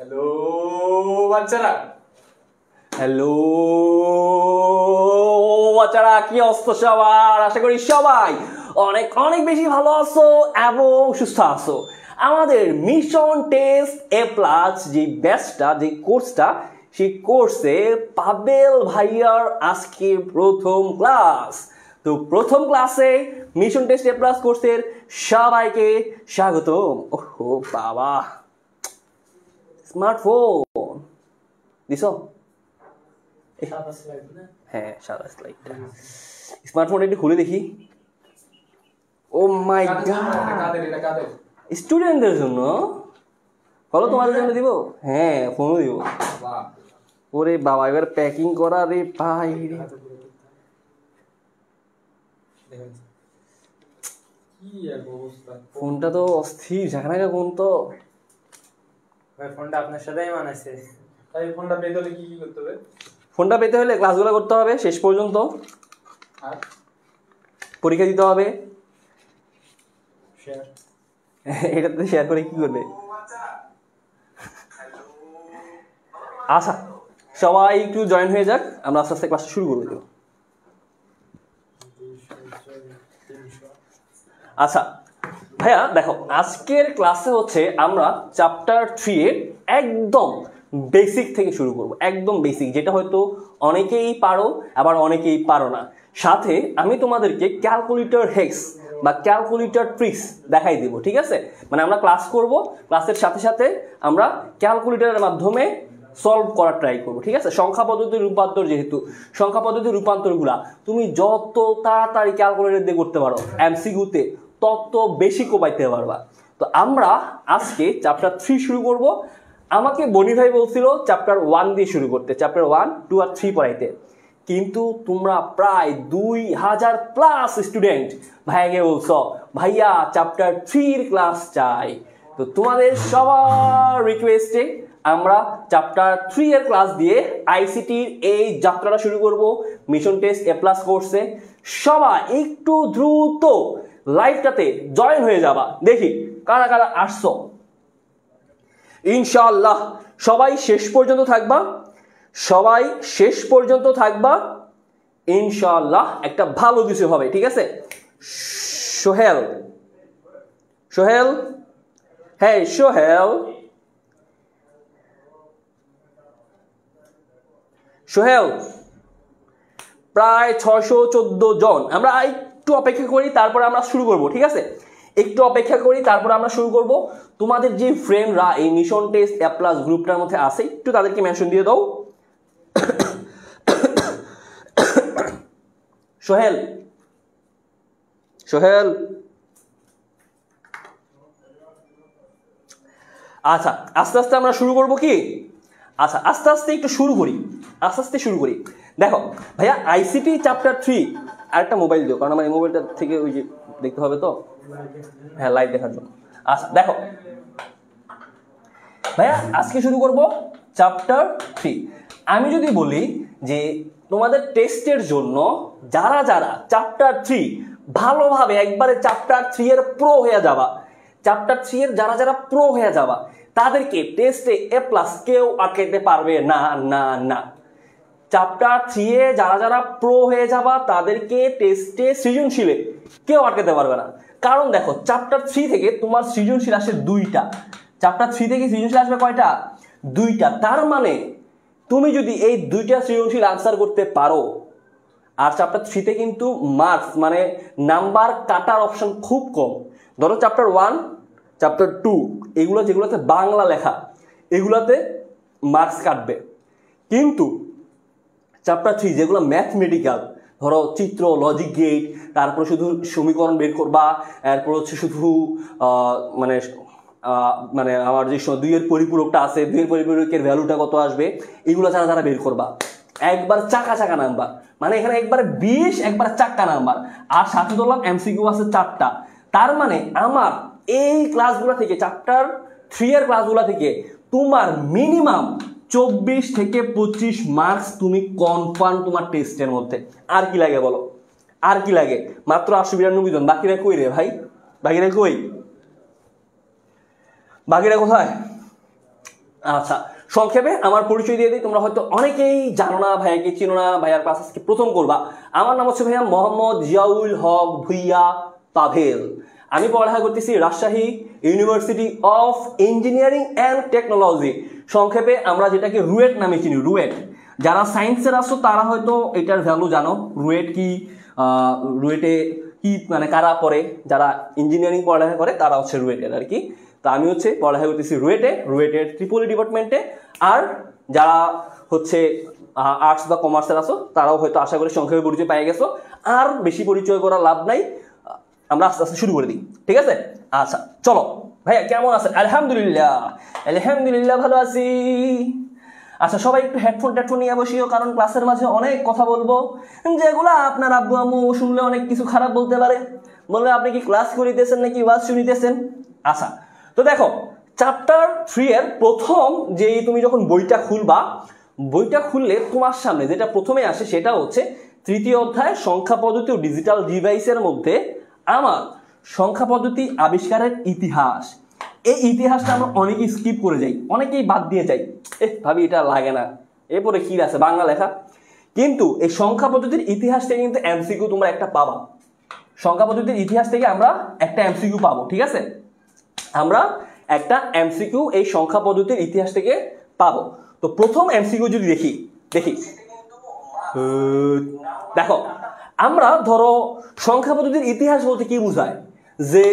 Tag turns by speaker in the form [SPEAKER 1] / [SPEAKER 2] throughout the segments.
[SPEAKER 1] Hello বাচ্চারা,
[SPEAKER 2] hello বাচ্চারা, কি অবস্থা সবার? আশা করি সবাই অনেক অনেক বেশি ভালো আছো এবং সুস্থ আছো। আমাদের মিশন টেস্ট এ প্লাস যে ব্যাচটা, যে কোর্সটা, সেই কোর্সে পাবেল ভাইয়ার আজকে প্রথম ক্লাস। তো প্রথম ক্লাসে মিশন টেস্ট এ প্লাস কোর্সের সবাইকে স্বাগতম। ওহো বাবা, স্মার্টফোন দিছো? হ্যাঁ, সাদা স্লাইড। স্মার্টফোনটা একটু খুলে দেখি। ও মাই গড, স্টুডেন্টদের জন্য বলো, তোমাদের জন্য দিব? হ্যাঁ, ফোনও দিব। ওরে বাবা, এবার প্যাকিং করা রে ভাই রে। ফোনটা তো অস্থির ঝাঁকড়াকা ফোন। তো
[SPEAKER 3] ফোনটা আপনার সাথেই মানাইছে।
[SPEAKER 1] তাই ফোনটা পেতে হলে কি করতে হবে?
[SPEAKER 2] ফোনটা পেতে হলে ক্লাসগুলো করতে হবে শেষ পর্যন্ত,
[SPEAKER 1] আর
[SPEAKER 2] পরীক্ষা দিতে হবে।
[SPEAKER 1] শেয়ার
[SPEAKER 2] এটাতে শেয়ার করে কি করবে? আচ্ছা, সবাই একটু জয়েন হয়ে যাক, আমরা আস্তে আস্তে ক্লাসটা শুরু করে দেব। আচ্ছা ভাইয়া দেখো, আজকের ক্লাসে হচ্ছে আমরা চ্যাপ্টার 3 এর একদম বেসিক থেকে শুরু করব। একদম বেসিক, যেটা হয়তো অনেকেই পারো আবার অনেকেই পারো না। সাথে আমি তোমাদেরকে ক্যালকুলেটর হেক্স বা ক্যালকুলেটর ট্রিক্স দেখাই দিব, ঠিক আছে? মানে আমরা ক্লাস করব, ক্লাসের সাথে সাথে আমরা ক্যালকুলেটরের মাধ্যমে সলভ করার ট্রাই করবো, ঠিক আছে? সংখ্যা পদ্ধতির রূপান্তর, যেহেতু সংখ্যা পদ্ধতির রূপান্তরগুলা তুমি যত তাড়াতাড়ি ক্যালকুলেটর দিয়ে করতে পারো এমসিকিউতে, তত বেশি কোপাইতে পারবা। তো আমরা আজকে চ্যাপ্টার 3 শুরু করব। আমাকে বনি ভাই বলছিল চ্যাপ্টার 1 দিয়ে শুরু করতে, চ্যাপ্টার 1, 2 আর 3 পড়াইতে, কিন্তু তোমরা প্রায় 2000 প্লাস স্টুডেন্ট ভাইয়াকে বলছো ভাইয়া চ্যাপ্টার 3 এর ক্লাস চাই। তো তোমাদের সবার রিকোয়েস্টে আমরা চ্যাপ্টার 3 এর ক্লাস দিয়ে আইসিটির এই যাত্রাটা শুরু করব মিশন টেস্ট এ প্লাস কোর্সে। সবাই একটু দ্রুত লাইভটাতে জয়েন হয়ে যাবা। দেখি কারা কারা আসছো। ইনশাআল্লাহ সবাই শেষ পর্যন্ত থাকবা, সবাই শেষ পর্যন্ত থাকবা। ইনশাআল্লাহ একটা ভালো কিছু হবে, ঠিক আছে? সোহেল, সোহেল, হ্যাঁ সোহেল, সোহেল, প্রায় 614 জন। আমরা একটু অপেক্ষা করি, তারপরে আমরা শুরু করব, ঠিক আছে? একটু অপেক্ষা করি, তারপরে আমরা শুরু করব। তোমাদের যে ফ্রেন্ডরা এই মিশন টেস্ট এ প্লাস গ্রুপটার মধ্যে আছে, একটু তাদেরকে মেনশন দিয়ে দাও। সোহেল, সোহেল, আচ্ছা আস্তে আস্তে আমরা শুরু করব কি? আচ্ছা আস্তে আস্তে একটু শুরু করি, আস্তে আস্তে শুরু করি। দেখো ভাইয়া, আইসিটি চ্যাপ্টার 3, আরেকটা মোবাইল দিও, কারণ আমার এই মোবাইলটা থেকে ওই যে দেখতে হবে তো, হ্যাঁ লাইভ দেখার জন্য। আচ্ছা দেখো ভাইয়া, আজকে শুরু করব চ্যাপ্টার 3। আমি যদি বলি যে তোমাদের টেস্টের জন্য যারা যারা চ্যাপ্টার 3 ভালোভাবে একবারে চ্যাপ্টার 3 এর প্রো হয়ে যাবা, চ্যাপ্টার 3 এর যারা যারা প্রো হয়ে যাবা, তাদেরকে টেস্টে এ প্লাস কেউ আটকাতে পারবে না, না না। চ্যাপ্টার 3 এ যারা যারা প্রো হয়ে যাবা, তাদেরকে টেস্টে সৃজনশীলে কেউ আটকাতে পারবে না। কারণ দেখো, চ্যাপ্টার 3 থেকে তোমার সৃজনশীল আসে 2টা। চ্যাপ্টার 3 থেকে সৃজনশীল আসবে কয়টা? 2টা। তার মানে তুমি যদি এই 2টা সৃজনশীল আনসার করতে পারো, আর চ্যাপ্টার 3 তে কিন্তু মার্কস মানে নাম্বার কাটার অপশন খুব কম। ধরো চ্যাপ্টার 1, চ্যাপ্টার 2 এগুলো যেগুলোতে বাংলা লেখা, এগুলোতে মার্কস কাটবে। কিন্তু চ্যাপ্টার 3 যেগুলো ম্যাথমেটিক্যাল, ধরো চিত্র, লজিক গেট, তারপরে শুধু সমীকরণ বের করবা, এরপর হচ্ছে শুধু মানে মানে আমার যে 2 এর পরিপূরকটা আছে, 2 এর পরিপূরকের ভ্যালুটা কত আসবে, এগুলো যারা যারা বের করবা, একবার চাকা চাকা নাম্বার, মানে এখানে একবার 20, একবার চাক্কা নাম্বার। আর সাথে ধরলাম এমসিকিউ আছে 4টা। তার মানে আমার এই ক্লাসগুলো থেকে, চ্যাপ্টার 3 এর ক্লাসগুলো থেকে তোমার মিনিমাম 24 থেকে 25 মার্কস তুমি কনফার্ম তোমার টেস্টের মধ্যে। আর কি লাগে বলো? আর কি লাগে? মাত্র 892 জন। বাকিরা কই রে ভাই? বাকিরা কই? বাকিরা কোথায়? আচ্ছা, সংক্ষেপে আমার পরিচয় দিয়ে দিই। তোমরা হয়তো অনেকেই জানো না, ভাইয়াকে চিনো না, ভাইয়ার ক্লাস আজকে প্রথম করবা। আমার নাম হচ্ছে ভাইয়া মোহাম্মদ জিয়াউল হক ভুইয়া পাভেল। আমি পড়ালেখা করতেছি Rajshahi university of engineering and technology, সংক্ষেপে আমরা যেটাকে রুয়েট নামে চিনি। রুয়েট, যারা সায়েন্সের আসো তারা হয়তো এটার ভ্যালু জানো। রুয়েট কি, রুয়েটে কি মানে কারা পড়ে, যারা ইঞ্জিনিয়ারিং পড়ালেখা করে তারা হচ্ছে রুয়েটের আর কি। তো আমি হচ্ছে পড়ালেখা করতেছি রুয়েটের ট্রিপলি ডিপার্টমেন্টে। আর যারা হচ্ছে আর্টস বা কমার্সের আসো তারাও হয়তো আশা করি সংক্ষেপে পরিচয় পেয়ে গেছো। আর বেশি পরিচয় করার লাভ নাই, আমরা আস্তে আস্তে শুরু করে দিই, ঠিক আছে? আচ্ছা চলো ভাইয়া কেমন আছেন? আলহামদুলিল্লাহ, আলহামদুলিল্লাহ ভালো আছি। আচ্ছা সবাই একটু হেডফোন নিয়ে বসিও, কারণ ক্লাসের মাঝে অনেক কথা বলবো যেগুলো আপনার আব্বু আম্মু শুনলে অনেক কিছু খারাপ বলতে পারে। বললে আপনি কি ক্লাস করিতেছেন নাকি ওয়াজ শুনিতেছেন? আচ্ছা তো দেখো, চ্যাপ্টার 3 এর প্রথম যেই তুমি যখন বইটা খুলবা, বইটা খুললে তোমার সামনে যেটা প্রথমে আসে সেটা হচ্ছে তৃতীয় অধ্যায় সংখ্যা পদ্ধতি ও ডিজিটাল ডিভাইসের মধ্যে আমার সংখ্যা পদ্ধতি আবিষ্কারের ইতিহাস। এই ইতিহাসটা আমরা অনেকেই স্কিপ করে যাই, অনেকেই বাদ দিয়ে যাই, ভাবি এটা লাগে না, এরপরে কি আছে বাংলা লেখা। কিন্তু এই সংখ্যা পদ্ধতির ইতিহাস থেকে কিন্তু এমসিকিউ তোমরা একটা পাবা। সংখ্যা পদ্ধতির ইতিহাস থেকে আমরা একটা এমসিকিউ পাবো, ঠিক আছে? আমরা একটা এমসিকিউ এই সংখ্যা পদ্ধতির ইতিহাস থেকে পাবো। তো প্রথম এমসিকিউ যদি দেখি দেখো, আমরা ধরো সংখ্যা পদ্ধতির ইতিহাস বলতে কি বোঝায়, যে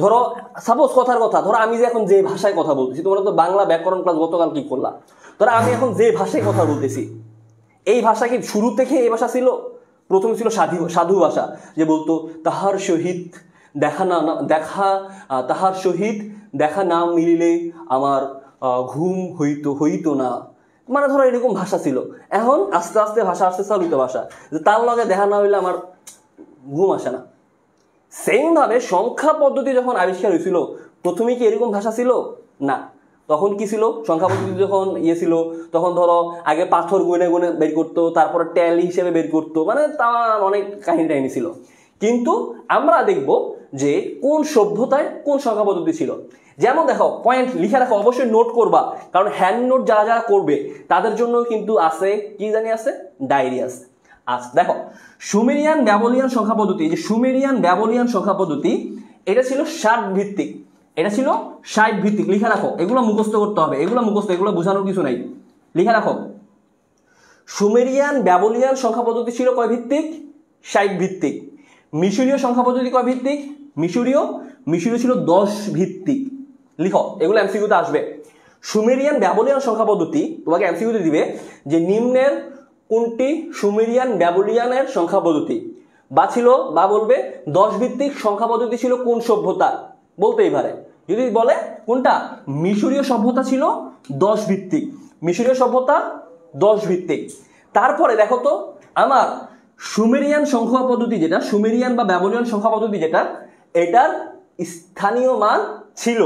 [SPEAKER 2] ধরো সাপোজ কথার কথা, ধরো আমি যে এখন যে ভাষায় কথা বলতেছি, তোমরা তো বাংলা ব্যাকরণ ক্লাস গতকাল কি করলা, ধরো আমি এখন যে ভাষায় কথা বলতেছি, এই ভাষা কি শুরু থেকে এই ভাষা ছিল? প্রথমে ছিল সাধু ভাষা, যে বলতো তাহার সহিত তাহার সহিত দেখা না মিলিলে আমার ঘুম হইতো না, মানে ধরো এরকম ভাষা ছিল। এখন আস্তে আস্তে ভাষা আসতে চালিত ভাষা, যে তার লগে দেখা না হইলে আমার ঘুম আসে না। সেম ভাবে সংখ্যা পদ্ধতি যখন আবিষ্কার হয়েছিল, প্রথমে কি এরকম ভাষা ছিল? না। তখন কি ছিল? সংখ্যা পদ্ধতি যখন ছিল, তখন ধরো আগে পাথর গুনে গুনে বের করতো, তারপরে ট্যালি হিসেবে বের করতো, মানে তার অনেক কাহিনী ছিল। কিন্তু আমরা দেখব যে কোন সভ্যতায় কোন সংখ্যা পদ্ধতি ছিল। যেমন দেখো, পয়েন্ট লিখে রাখো, অবশ্যই নোট করবা, কারণ হ্যান্ড নোট যারা যারা করবে তাদের জন্য কিন্তু আছে, কি জানি আছে, ডায়েরি আছে। আচ্ছা দেখো, সুমেরিয়ান ব্যাবিলনিয়ান সংখ্যা পদ্ধতি, যে সুমেরিয়ান ব্যাবিলনিয়ান সংখ্যা পদ্ধতি, এটা ছিল 60 ভিত্তিক। এটা ছিল 60 ভিত্তিক, লিখে রাখো, এগুলো মুখস্থ করতে হবে, এগুলো বোঝানোর কিছু নাই, লিখে রাখো। সুমেরিয়ান ব্যাবিলনিয়ান সংখ্যা পদ্ধতি ছিল কয় ভিত্তিক? 60 ভিত্তিক। মিশরীয় সংখ্যা পদ্ধতি কয় ভিত্তিক? মিশরীয় ছিল 10 ভিত্তিক। লিখো, এগুলো এমসিকিউতে আসবে। সুমেরিয়ান ব্যাবিলনিয়ান সংখ্যা পদ্ধতি তোমাকে এমসিকিউতে দিবে যে নিম্নের কোনটি সুমেরিয়ান ব্যাবিলনিয়ানের সংখ্যা পদ্ধতি, বা ছিল বা বলবে 10 ভিত্তিক সংখ্যা পদ্ধতি ছিল কোন সভ্যতা, বলতেই পারে। যদি বলে কোনটা, মিশরীয় সভ্যতা ছিল 10 ভিত্তিক, মিশরীয় সভ্যতা 10 ভিত্তিক। তারপরে দেখো তো, আমার সুমেরিয়ান সংখ্যা পদ্ধতি যেটা, সুমেরিয়ান বা ব্যাবিলনিয়ান সংখ্যা পদ্ধতি যেটা, এটার স্থানীয় মান ছিল,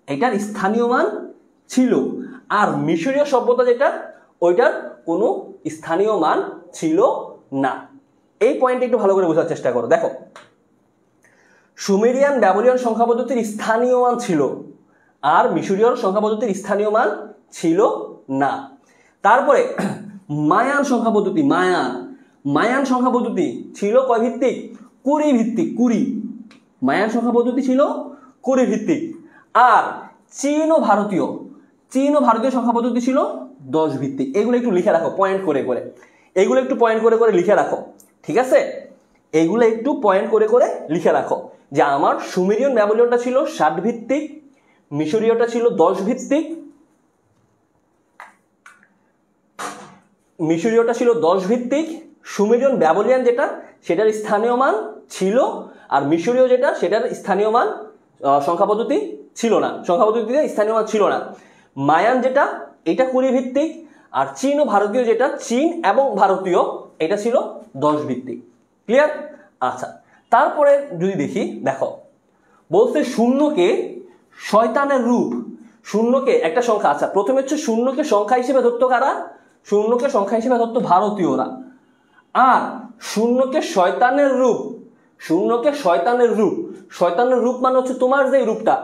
[SPEAKER 2] এটার স্থানীয় মান ছিল। আর মিশরীয় সভ্যতা যেটা, ওইটার কোনো স্থানীয় মান ছিল না। এই পয়েন্টটা একটু ভালো করে বোঝার চেষ্টা করো। দেখো, সুমেরিয়ান ব্যাবিলনিয়ান সংখ্যা পদ্ধতির স্থানীয় মান ছিল, আর মিশরীয় সংখ্যা পদ্ধতির স্থানীয় মান ছিল না। তারপরে মায়ান সংখ্যা পদ্ধতি, মায়ান সংখ্যা পদ্ধতি ছিল কয় ভিত্তিক? 20 ভিত্তিক, 20। মায়ান সংখ্যা পদ্ধতি ছিল 20 ভিত্তিক। আর চীন ও ভারতীয় সংখ্যা পদ্ধতি ছিল 10 ভিত্তিক। এগুলো একটু লিখে রাখো পয়েন্ট করে করে, এগুলো একটু পয়েন্ট করে করে লিখে রাখো, ঠিক আছে? এগুলো একটু পয়েন্ট করে করে লিখে রাখো যে আমার সুমেরিয়ান ব্যাবিলনিয়ানটা ছিল 60 ভিত্তিক, মিশরীয়টা ছিল 10 ভিত্তিক, মিশরীয়টা ছিল 10 ভিত্তিক, সুমেরিয়ান ব্যাবিলনিয়ান যেটা সেটার স্থানীয় মান ছিল, আর মিশরীয় যেটা সেটার স্থানীয় মান সংখ্যা পদ্ধতি ছিল না, সংখ্যা পদ্ধতিতে স্থানীয় মান ছিল না। মায়ান যেটা, এটা 20 ভিত্তিক, আর চীন ও ভারতীয় যেটা, চীন এবং ভারতীয়, এটা ছিল 10 ভিত্তিক। ক্লিয়ার? আচ্ছা, তারপরে যদি দেখি, দেখো বলছে শূন্যকে শয়তানের রূপ, শূন্যকে একটা সংখ্যা। আচ্ছা, প্রথমে হচ্ছে শূন্যকে সংখ্যা হিসেবে ধরতো কারা? শূন্যকে সংখ্যা হিসেবে ধরতো ভারতীয়রা। আর শূন্যকে শয়তানের রূপ, শয়তানের রূপ মানে হচ্ছে তোমার যে রূপটা,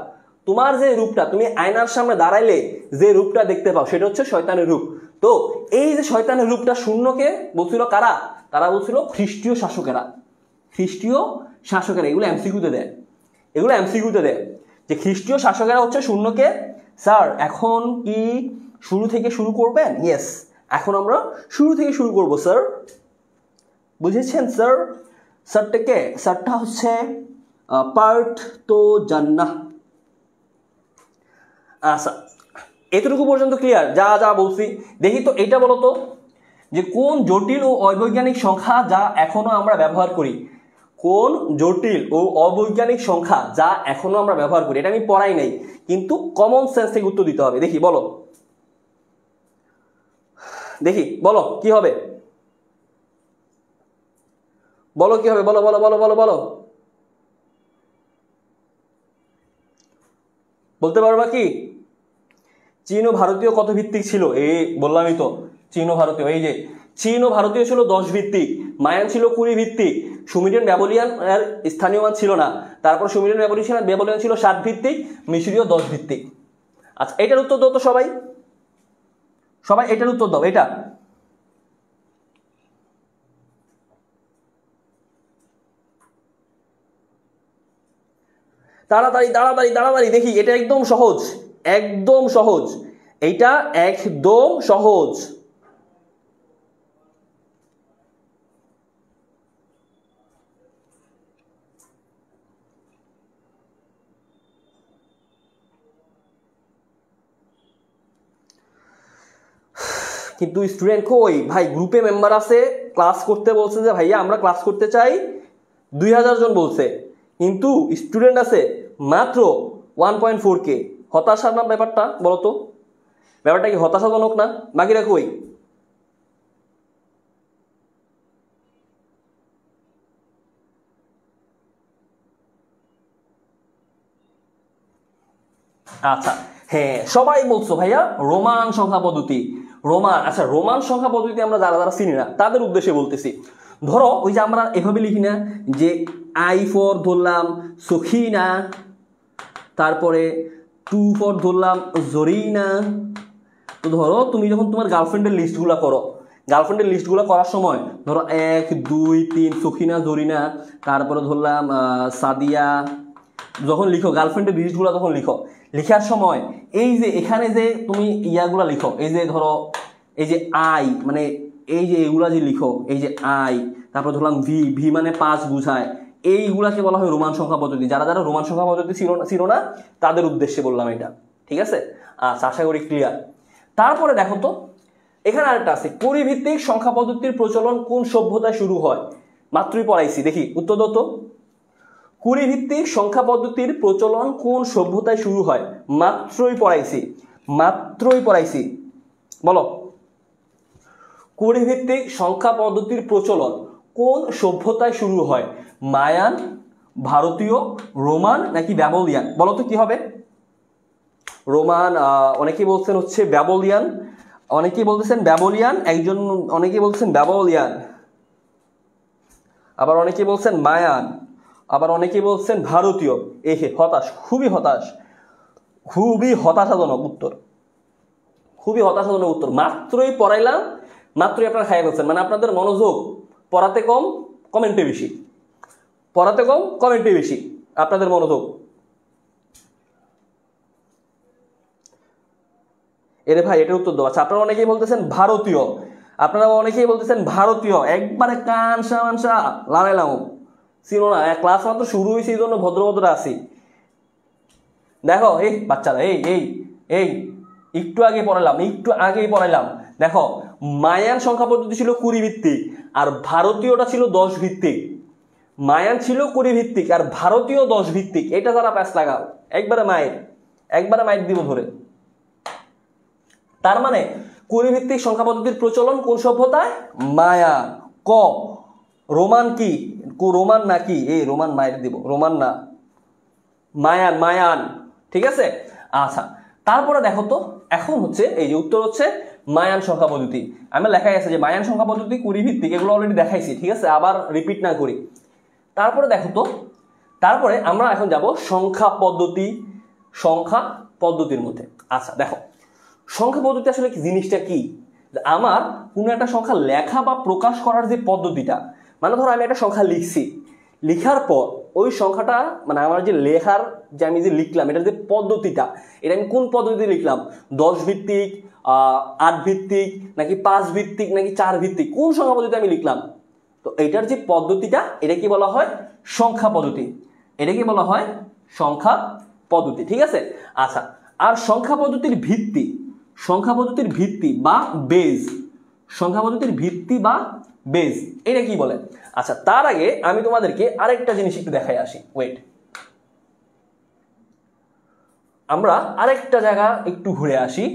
[SPEAKER 2] তোমার যে রূপটা, তুমি আয়নার সামনে দাঁড়াইলে যে রূপটা দেখতে পাও সেটা হচ্ছে শয়তানের রূপ। তো এই যে শয়তানের রূপটা শূন্যকে বলছিল কারা? তারা বলছিল খ্রিস্টীয় শাসকেরা। খ্রিস্টীয় শাসকেরা এগুলো এমসিকিউতে দেয়, এগুলো এমসিকিউতে দেয় যে খ্রিস্টীয় শাসকেরা হচ্ছে শূন্যকে, স্যার এখন কি শুরু থেকে শুরু করবেন? ইয়েস, এখন আমরা শুরু থেকে শুরু করব স্যার। বুঝেছেন স্যার? স্যারটাকে, স্যারটা হচ্ছে পার্ট তো জান্নাহ। আচ্ছা, এতটুকু পর্যন্ত ক্লিয়ার? যা যা বলছি দেখি তো, এটা বলো তো যে কোন জটিল ও অবৈজ্ঞানিক সংখ্যা যা এখনো আমরা ব্যবহার করি? কোন জটিল ও অবৈজ্ঞানিক সংখ্যা যা এখনো আমরা ব্যবহার করি? এটা আমি পড়াই নাই, কিন্তু কমন সেন্স থেকে উত্তর দিতে হবে। দেখি বলো, দেখি বলো কি হবে, বলো কি হবে, বলো বলো বলো বলো বলো, বলতে পারবা কি? চীন ও ভারতীয় কত ভিত্তিক ছিল? এই বললামই তো, চীন ও ভারতীয়। এই যে চীন ও ভারতীয় ছিল 10 ভিত্তিক, মায়ান ছিল 20 ভিত্তিক, সুমেরিয়ান ব্যাবিলনিয়ান এর স্থানীয় মান ছিল না, তারপর সুমেরিয়ান ব্যাবিলনিয়ান ছিল 7 ভিত্তিক, মিশরীয় 10 ভিত্তিক। আচ্ছা, এটার উত্তর দাও তো সবাই, সবাই এটার উত্তর দাও। এটা তাড়াতাড়ি তাড়াতাড়ি তাড়াতাড়ি দেখি, এটা একদম সহজ, একদম সহজ, এইটা একদম সহজ। কিন্তু স্টুডেন্ট কই ভাই? গ্রুপে মেম্বার আছে, ক্লাস করতে বলছে যে ভাইয়া আমরা ক্লাস করতে চাই, 2000 জন বলছে, কিন্তু স্টুডেন্ট আছে মাত্র 1.4K। হতাশার না ব্যাপারটা? বলো তো, ব্যাপারটা কি হতাশাজনক না? বাকিরা কই? আচ্ছা হ্যাঁ, সবাই বলছো ভাইয়া রোমান সংখ্যা পদ্ধতি, রোমান। আচ্ছা, রোমান সংখ্যা পদ্ধতি আমরা যারা যারা চিনি না তাদের উদ্দেশ্যে বলতেছি। ধরো ওই যে আমরা এভাবে লিখি না যে আই ফর ধরলাম সখিনা, তারপরে 2 ফর ধরলাম জরিনা। তো ধরো তুমি যখন তোমার গার্লফ্রেন্ডের লিস্টগুলো করো, গার্লফ্রেন্ডের লিস্টগুলো করার সময় ধরো 1 2 3 সখিনা জরিনা, তারপরে ধরলাম সাদিয়া, যখন লিখো গার্লফ্রেন্ডের লিস্টগুলো যখন লিখো, লেখার সময় এই যে এখানে যে তুমি ইয়াগুলো লিখো, এই যে ধরো এই যে আই মানে এই যে এগুলা যে লিখো, এই যে আই, তারপর ধরলাম ভি, ভি মানে 5 বুঝায়, এইগুলাকে বলা হয় রোমান সংখ্যা পদ্ধতি। যারা যারা রোমান সংখ্যা পদ্ধতি ছিল না তাদের উদ্দেশ্যে বললাম এটা, ঠিক আছে? আচ্ছা, আশা করি ক্লিয়ার। তারপরে দেখো তো এখানে আরেকটা আছে, পরিভিত্তিক সংখ্যা পদ্ধতির প্রচলন কোন সভ্যতায় শুরু হয়? মাত্রই পড়াইছি, দেখি উত্তর দাও তো। কুড়ি ভিত্তিক সংখ্যা পদ্ধতির প্রচলন কোন সভ্যতায় শুরু হয়? মাত্রই পড়াইছি, মাত্রই পড়াইছি, বলো। কুড়ি ভিত্তিক সংখ্যা পদ্ধতির প্রচলন কোন সভ্যতায় শুরু হয়? মায়ান, ভারতীয়, রোমান নাকি ব্যাবিলনিয়ান? বলো তো কি হবে? রোমান, অনেকেই বলছেন হচ্ছে ব্যাবিলনিয়ান, অনেকেই বলতেছেন ব্যাবিলনিয়ান, একজন অনেকেই বলছেন ব্যাবিলনিয়ান, আবার অনেকেই বলছেন মায়ান, আবার অনেকেই বলছেন ভারতীয়। এই হতাশ, খুবই হতাশ, খুবই হতাশাজনক উত্তর, খুবই হতাশাজনক উত্তর। মাত্রই পড়াইলাম, মাত্রই আপনারা খাইয়ে ফেলছেন। মানে আপনাদের মনোযোগ পড়াতে কম, কমেন্টে বেশি, পড়াতে কম, কমেন্টে বেশি আপনাদের মনোযোগ। এরে ভাই এটার উত্তর দেওয়া। আচ্ছা, আপনারা অনেকেই বলতেছেন ভারতীয়, আপনারা অনেকেই বলতেছেন ভারতীয়, একবারে কানসা মানসা লালাইলাম, ছিল না, ক্লাস মাত্র শুরু হয়েছে, এই জন্য ভদ্রভদ্র আছি। দেখো এই বাচ্চারা, এই এই এই একটু আগে পড়াইলাম, একটু আগেই পড়াইলাম। দেখো মায়ান সংখ্যা পদ্ধতি ছিল 20 ভিত্তিক আর ভারতীয়টা ছিল 10 ভিত্তিক। মায়ান ছিল 20 ভিত্তিক আর ভারতীয় 10 ভিত্তিক। এটা যারা প্যাস লাগাও একবারে মায়ের, একবারে মাইর দিব ধরে। তার মানে 20 ভিত্তিক সংখ্যা পদ্ধতির প্রচলন কোন সভ্যতায়? মায়া। ক রোমান কি? রোমান নাকি? এই রোমান মায়ের দিব, রোমান না, মায়ান, মায়ান, ঠিক আছে? আচ্ছা, তারপরে দেখো তো এখন হচ্ছে এই যে উত্তর হচ্ছে মায়ান সংখ্যা পদ্ধতি। আমি লেখাই আছে যে মায়ান সংখ্যা পদ্ধতি 20 ভিত্তিক, এগুলো অলরেডি দেখাইছি, ঠিক আছে? আবার রিপিট না করি। তারপরে দেখো তো, তারপরে আমরা এখন যাব সংখ্যা পদ্ধতি সংখ্যা পদ্ধতির মধ্যে। আচ্ছা দেখো, সংখ্যা পদ্ধতি আসলে কি জিনিসটা কি? আমার কোনো একটা সংখ্যা লেখা বা প্রকাশ করার যে পদ্ধতিটা, মানে ধরো আমি একটা সংখ্যা লিখছি, লিখার পর ওই সংখ্যাটা মানে আমার যে লেখার যে আমি যে লিখলাম এটার যে পদ্ধতিটা, এটা আমি কোন পদ্ধতিতে লিখলাম, 10 ভিত্তিক, 8 ভিত্তিক, নাকি 5 ভিত্তিক, নাকি 4 ভিত্তিক, কোন সংখ্যা পদ্ধতিতে আমি লিখলাম, তো এটার যে পদ্ধতিটা এটা কি বলা হয়, সংখ্যা পদ্ধতি। এটা কি বলা হয়, সংখ্যা পদ্ধতি। ঠিক আছে। আচ্ছা, আর সংখ্যা পদ্ধতির ভিত্তি, সংখ্যা পদ্ধতির ভিত্তি বা বেজ, সংখ্যা পদ্ধতির ভিত্তি বা বেজ এটা কি বলে? আচ্ছা, তার আগে আমি তোমাদেরকে আরেকটা জিনিস একটু দেখাই আসি। ওয়েট, আমরা আরেকটা জায়গা একটু ঘুরে আসি।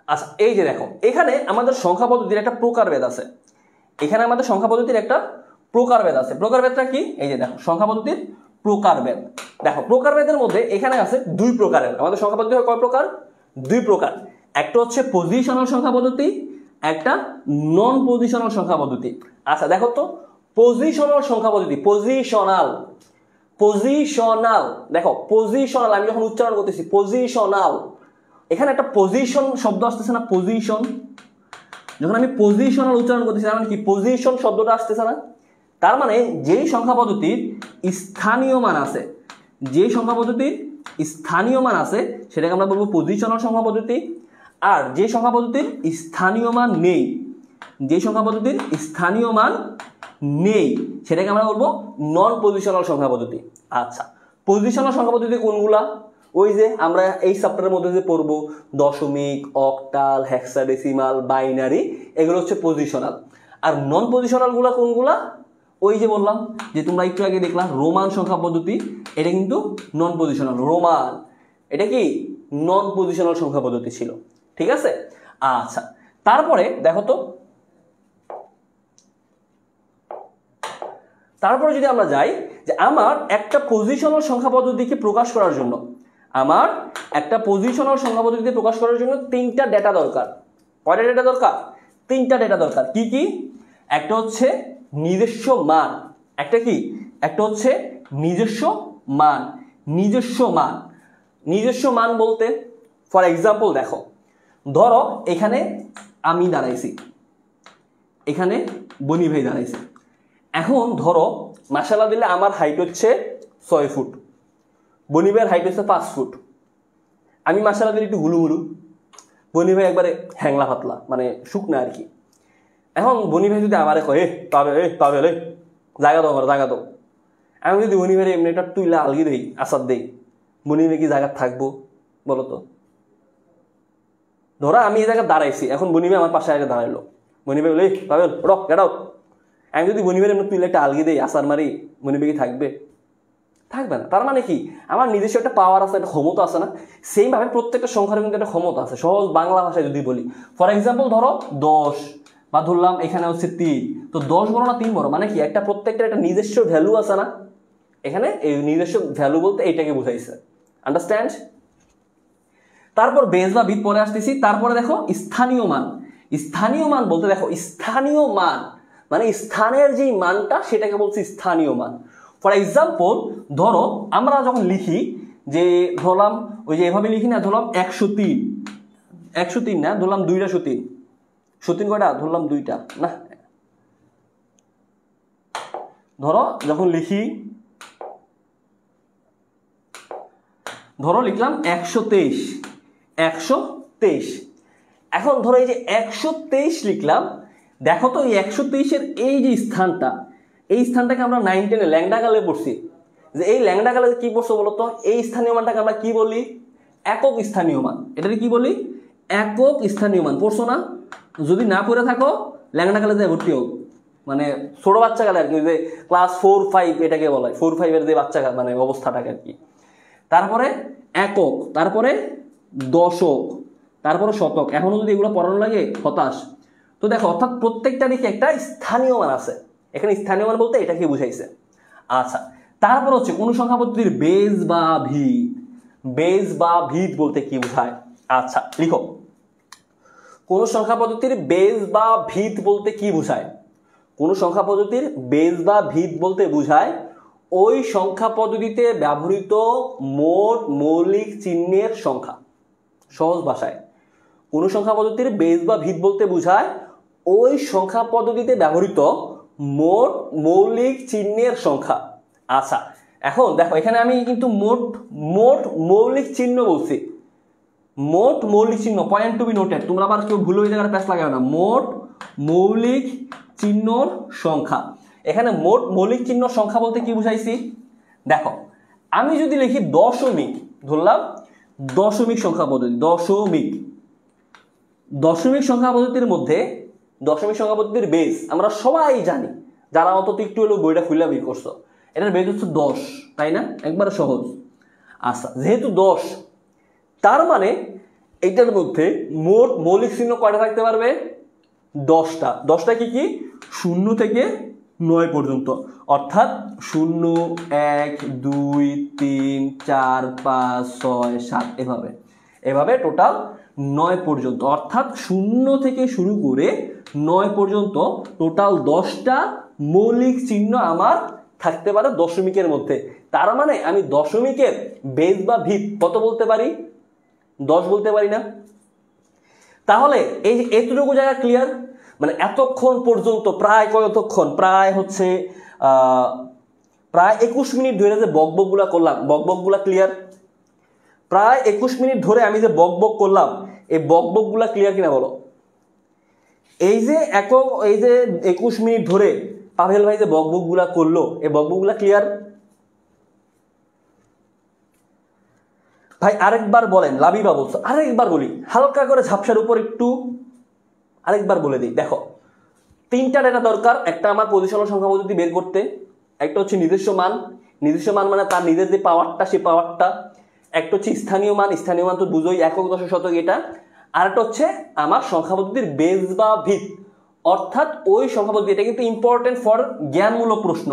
[SPEAKER 2] আচ্ছা, এই যে দেখো, এখানে আমাদের সংখ্যা পদ্ধতির একটা প্রকারভেদ আছে। এখানে আমাদের সংখ্যা পদ্ধতির একটা প্রকারভেদ আছে। প্রকারভেদটা কি? এই যে দেখো, সংখ্যা পদ্ধতির প্রকারভেদ। দেখো, প্রকারভেদের মধ্যে এখানে আছে দুই প্রকারের। আমাদের সংখ্যা পদ্ধতি হয় কয় প্রকার? দুই প্রকার। একটা হচ্ছে পজিশনাল সংখ্যা পদ্ধতি, একটা নন পজিশনাল সংখ্যা পদ্ধতি। আচ্ছা দেখো তো, পজিশনাল সংখ্যা পদ্ধতি, পজিশনাল, পজিশনাল, দেখো পজিশনাল, আমি যখন উচ্চারণ করতেছি পজিশনাল, এখানে একটা পজিশন শব্দ আসতেছে না, পজিশন, যখন আমি পজিশনাল উচ্চারণ করতেছি তার মানে কি, পজিশন শব্দটা আসতেছে না। তার মানে যেই সংখ্যা পদ্ধতির স্থানীয় মান আছে, যে সংখ্যা পদ্ধতির স্থানীয় মান আছে সেটাকে আমরা বলবো পজিশনাল সংখ্যা পদ্ধতি। আর যে সংখ্যা পদ্ধতির স্থানীয় মান নেই, যে সংখ্যা পদ্ধতির স্থানীয় মান নেই সেটাকে আমরা বলবো নন পজিশনাল সংখ্যা পদ্ধতি। আচ্ছা, পজিশনাল সংখ্যা পদ্ধতি কোনগুলা? ওই যে আমরা এই চ্যাপ্টারের মধ্যে যে পড়বো, দশমিক, অক্টাল, হেক্সাডেসিমাল, বাইনারি, এগুলো হচ্ছে পজিশনাল। আর নন পজিশনাল গুলা কোনগুলা? ওই যে বললাম যে তোমরা একটু আগে দেখলা রোমান সংখ্যা পদ্ধতি, এটা কিন্তু নন পজিশনাল। রোমান এটা কি নন পজিশনাল সংখ্যা পদ্ধতি ছিল। ঠিক আছে। আচ্ছা, তারপরে দেখো তো, তারপরে যদি আমরা যাই যে আমার একটা পজিশনাল সংখ্যা পদ্ধতিকে প্রকাশ করার জন্য, আমার একটা পজিশনাল সংখ্যা পদ্ধতিতে প্রকাশ করার জন্য তিনটা ডেটা দরকার। কয়টা ডেটা দরকার? তিনটা ডেটা দরকার। কি কি? একটা হচ্ছে নিজস্ব মান, একটা কি, একটা হচ্ছে নিজস্ব মান। নিজস্ব মান, নিজস্ব মান বলতে ফর এক্সাম্পল দেখো, ধরো এখানে আমি দাঁড়াইছি, এখানে বনি ভাই দাঁড়াইছে। এখন ধরো মাশাআল্লাহ দিলে আমার হাইট হচ্ছে 6 ফুট, বনি ভাইয়ের হাইট হচ্ছে 5 ফুট। আমি মাশাআল্লাহ দিলে একটু গুলু গুলু, বনি ভাই একবারে হ্যাংলা পাতলা, মানে শুকনা আর কি। এখন বনি ভাই যদি আমারে কয় পাবে পাবে জায়গা দাও, আমার জায়গা দাও, আমি যদি বনি ভাই এমনি একটা তুইলা আলগি দেই, আসাদ দেই, বনি ভাই কি জায়গা থাকবো বলো তো? ধরো আমি এই জায়গায় দাঁড়াইছি, এখন বনি ভাই আমার পাশে আগে দাঁড়াইলো, বনি ভাই বলে পাবে রক গেট আউট, আমি যদি বনি ভাই এমনি তুইলা একটা আলগি দেই, আসার মারি, বনি ভাই কি থাকবে? থাকবে না। তার মানে কি, আমার নিজস্ব একটা পাওয়ার আছে, একটা ক্ষমতা আছে না? সেম ভাবে প্রত্যেকটা সংখ্যার কিন্তু একটা ক্ষমতা আছে। সহজ বাংলা ভাষায় যদি বলি, ফর এক্সাম্পল ধরো 10, বা ধরলাম এখানে হচ্ছে 3, তো 10 বড় না 3 বড়, মানে কি একটা প্রত্যেকটা একটা নিজস্ব ভ্যালু আছে না? এখানে এই নিজস্ব ভ্যালু বলতে এইটাকে বুঝাইছে। আন্ডারস্ট্যান্ড? তারপর বেস বা বিট পরে আসতেছি। তারপরে দেখো স্থানীয় মান। স্থানীয় মান বলতে দেখো, স্থানীয় মান মানে স্থানের যেই মানটা সেটাকে বলছি স্থানীয় মান। ফর এক্সাম্পল ধরো আমরা যখন লিখি, যে ধরলাম ওই যে এভাবে লিখি না, ধরলাম 103, 103 না, ধরলাম 2টা সতীন, সতীন কয়টা? ধরলাম 2টা না। ধরো যখন লিখি, ধরো লিখলাম 123, 123। এখন ধরো এই যে 123 লিখলাম, দেখো তো এই 123-এর এই যে স্থানটা, এই স্থানটাকে আমরা 9, 10-এ ল্যাংডা কালে পড়ছি। যে এই ল্যাংডা কালে কি পড়ছো বলতো? এই স্থানীয় মানটাকে আমরা কি বলি? একক স্থানীয় মান। এটাকে কি বলি? একক স্থানীয় মান। পড়ছো না? যদি না পড়ে থাকো ল্যাংডা কালে যায় ভর্তি হোক, মানে ছোট বাচ্চা কালে আর কি, যে ক্লাস 4, 5 এটাকে বলা হয়, 4, 5-এর যে বাচ্চা মানে অবস্থাটাকে আর কি। তারপরে একক, তারপরে দশক, তারপরে শতক। এখনো যদি এগুলো পড়ানো লাগে হতাশ। তো দেখো, অর্থাৎ প্রত্যেকটা দিকে একটা স্থানীয় মান আছে। এখানে স্থানীয় মান বলতে এটাকে বুঝাইছে। আচ্ছা, তারপর হচ্ছে কোন সংখ্যা পদ্ধতির বেজ বা ভিত। বেজ বা ভিত বলতে কি বোঝায়? আচ্ছা লিখো, কোন সংখ্যা পদ্ধতির বেজ বা ভিত বলতে কি বোঝায়? কোন সংখ্যা পদ্ধতির বেজ বা ভিত বলতে বোঝায় ওই সংখ্যা পদ্ধতিতে ব্যবহৃত মোট মৌলিক চিহ্নের সংখ্যা। সহজ ভাষায় কোন সংখ্যা পদ্ধতির বেজ বা ভিত বলতে বোঝায় ওই সংখ্যা পদ্ধতিতে ব্যবহৃত মোট মৌলিক চিহ্নের সংখ্যা। আচ্ছা, এখন দেখো এখানে আমি কিন্তু মোট মোট মৌলিক চিহ্ন বলছি। মোট মৌলিক চিহ্ন, পয়েন্ট টু বি নোটেড, তোমরা আবার কেউ ভুল ওই জায়গায় প্যাচ লাগাও না। মোট মৌলিক চিহ্নর সংখ্যা। এখানে মোট মৌলিক চিহ্ন সংখ্যা বলতে কি বুঝাইছি? দেখো, আমি যদি লিখি দশমিক, ধরলাম দশমিক সংখ্যা পদ্ধতি, দশমিক সংখ্যা পদ্ধতির মধ্যে দশমিক সংখ্যা পদ্ধতির বেস আমরা সবাই জানি, যারা অন্তত একটু হলেও বইটা খুলে বের করছো, এটার বেস হচ্ছে 10, তাই না? একবারে সহজ। আচ্ছা, যেহেতু 10, তার মানে এটার মধ্যে মোট মৌলিক চিহ্ন কয়টা থাকতে পারবে? 10টা। 10টা কি কি? 0 থেকে 9 পর্যন্ত, অর্থাৎ 0, 1, 2, 3, 4, 5, 6, 7, এভাবে টোটাল 9 পর্যন্ত, অর্থাৎ 0 থেকে শুরু করে 9 পর্যন্ত টোটাল 10টা মৌলিক চিহ্ন আমার থাকতে পারে দশমিকের মধ্যে। তার মানে আমি দশমিকের বেস বা ভিত কত বলতে পারি? 10 বলতে পারি না? তাহলে এই যে এতটুকু জায়গা ক্লিয়ার? মানে এতক্ষণ পর্যন্ত প্রায় কতক্ষণ, প্রায় হচ্ছে প্রায় 21 মিনিট ধরে যে বকবকগুলা করলাম, বকবকগুলা ক্লিয়ার? প্রায় 21 মিনিট ধরে আমি যে বকবক করলাম, এই বকবকগুলা ক্লিয়ার কিনা বলো? এই যে 21 মিনিট ধরে পাভেল ভাই যে বকবকগুলা করলো, এই বকবকগুলা ক্লিয়ার? ভাই আরেকবার বলেন, লাবিবা বলছো, আরেকবার বলি, হালকা করে ঝাপসার উপর একটু আরেকবার বলে দিই। দেখো, 3টা ডেটা দরকার। একটা আমার পজিশনাল সংখ্যা পদ্ধতি বের করতে, একটা হচ্ছে নিজস্ব মান, নিজস্ব মান মানে তার নিজের যে পাওয়ারটা, সেই পাওয়ারটা। একটা হচ্ছে স্থানীয় মান, স্থানীয় মান তো বুঝোই, একক, দশক, শতক, এটা। আর একটা হচ্ছে আমার সংখ্যা পদ্ধতির বেস বা ভিত, অর্থাৎ ওই সংখ্যা পদ্ধতি। এটা কিন্তু ইম্পর্টেন্ট ফর জ্ঞানমূলক প্রশ্ন।